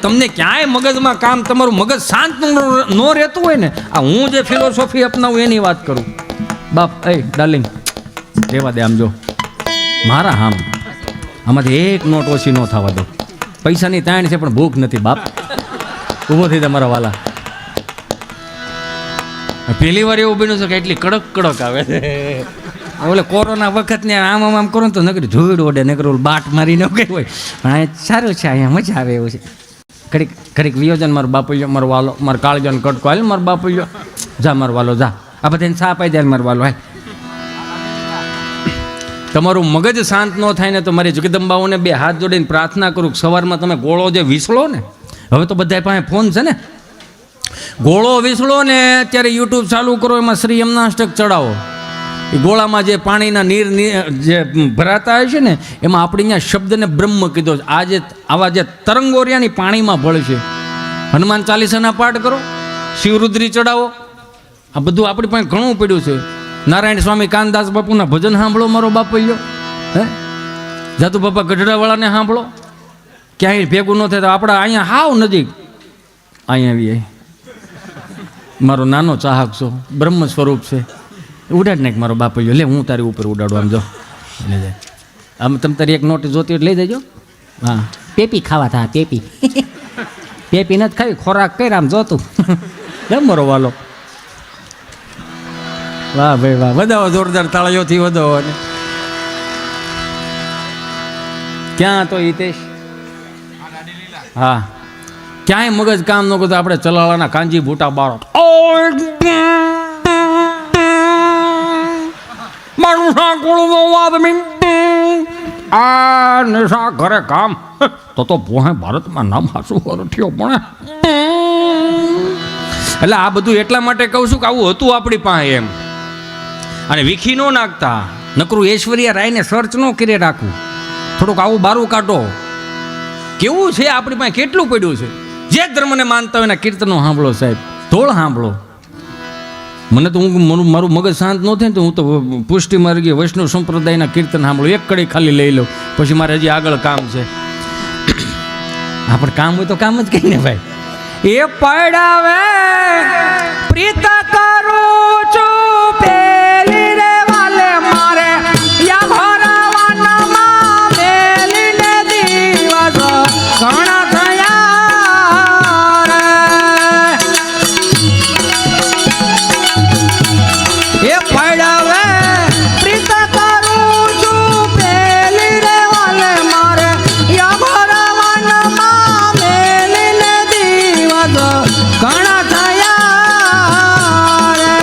તમને ક્યાંય મગજમાં કામ, તમારું મગજ શાંત ન રહેતું હોય ને, આ હું જે ફિલોસોફી અપનાવું એની વાત કરું. બાપ એ ડાર્લિંગ રહેવા દે, આમ જો મારા હામ આમાંથી એક નોટ ઓછી ન થવા દો. પૈસાની તાણ છે પણ ભૂખ નથી. બાપ ઊભો થઈ તમારા વાલા. પહેલી વાર એવું બન્યું છે કે એટલી કડક કડક આવે છે. ઓલે કોરોના વખત ને આમ આમ કરો ને તો નકરી ધૂળ ઓડે, નકરું બાટ મારીને કઈ હોય. પણ આ સારું છે, અહીંયા મજા આવે એવું છે. ઘડીક ઘડીક વિયોજન મારો બાપુયો, મારો વાલો, મારો કાળજાનો કટકો હાલ મારો બાપુયો, જા મારો વાલો જા. આ બધાને સા પાઈ જાય મારો વાલો હાલ. તમારું મગજ શાંત ન થાય ને તો મારી જગદંબાઓને બે હાથ જોડીને પ્રાર્થના કરું. સવારમાં તમે ગોળો જે વિસળો ને, હવે તો બધા પાસે ફોન છે ને, ગોળો વિસળો ને અત્યારે યુટ્યુબ ચાલુ કરો, એમાં શ્રી યમનાષ્ટક ચડાવો. એ ગોળામાં જે પાણીના નીર જે ભરાતા હોય છે ને, એમાં આપણે અહીંયા શબ્દને બ્રહ્મ કીધો. આ જે આવા જે તરંગોરિયાની પાણીમાં ભળે છે. હનુમાન ચાલીસાના પાઠ કરો, શિવરુદ્રી ચડાવો. આ બધું આપણી પાસે ઘણું પડ્યું છે. નારાયણ સ્વામી કાનદાસ બાપુના ભજન સાંભળો મારો બાપૈયો. હે જાતુ બાપા ગઢડાવાળાને સાંભળો. ક્યાંય ભેગું ન થાય તો આપણા અહીંયા હાવ નજીક અહીંયા આવીએ. મારો નાનો ચાહક છો, બ્રહ્મ સ્વરૂપ છે. ઉડાડ નાખ મારો બાપૈયો. લે હું તારી ઉપર ઉડાડું. આમ જો લઈ જાય. આમ તમે તારી એક નોટ જોતી લઈ જજો. હા, પેપી ખાવા થા પેપી. પેપી નથી ખાવી, ખોરાક કઈ આમ જોતું. કેમ મારો વાલો. વાહ ભાઈ વાહ, વધાવો જોરદાર તાળીઓથી વધાવો. ક્યાં તો હિતેશ? હા, ક્યાંય મગજ કામ ન કરતો. આપણે ચલાવાના કાંજી ભૂટા બારો આ નિશા ઘરે કામ તો પોહે ભારતમાં નામ હાસું થયો. પણ એટલે આ બધું એટલા માટે કહું છું કે આવું હતું આપણી પાસે એમ. અને વીખી ન નાખતા, નકરું ઐશ્વર્યા રાયને સર્ચ ન કરી રાખવું. થોડુંક આવું બારું કાઢો. કેવું છે આપણી પાસે, કેટલું પડ્યું છે. જે ધર્મને માનતા હોય એના કીર્તનો સાંભળો સાહેબ, ધોળ સાંભળો. મને તો મારું મગજ શાંત ન થાય ને તો હું તો પુષ્ટિ માર્ગીય વૈષ્ણવ સંપ્રદાયના કીર્તન સાંભળું. એક કડી ખાલી લઈ લઉં, પછી મારે હજી આગળ કામ છે. આપણે કામ હોય તો કામ જ કહીને ભાઈ. એ પડાવે પ્રીત કરું છું પેલી રે વાલે મારે યા ભરવાનમાં મેલીને દિવસ ઘણા થયા રે. એ પડાવે પ્રીત કરું છું પેલી રે વાલે મારે યા ભરવાનમાં મેલીને દિવસ ઘણા થયા રે.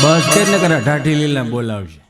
બસ કે ઢાઢી લીલા બોલાવશે.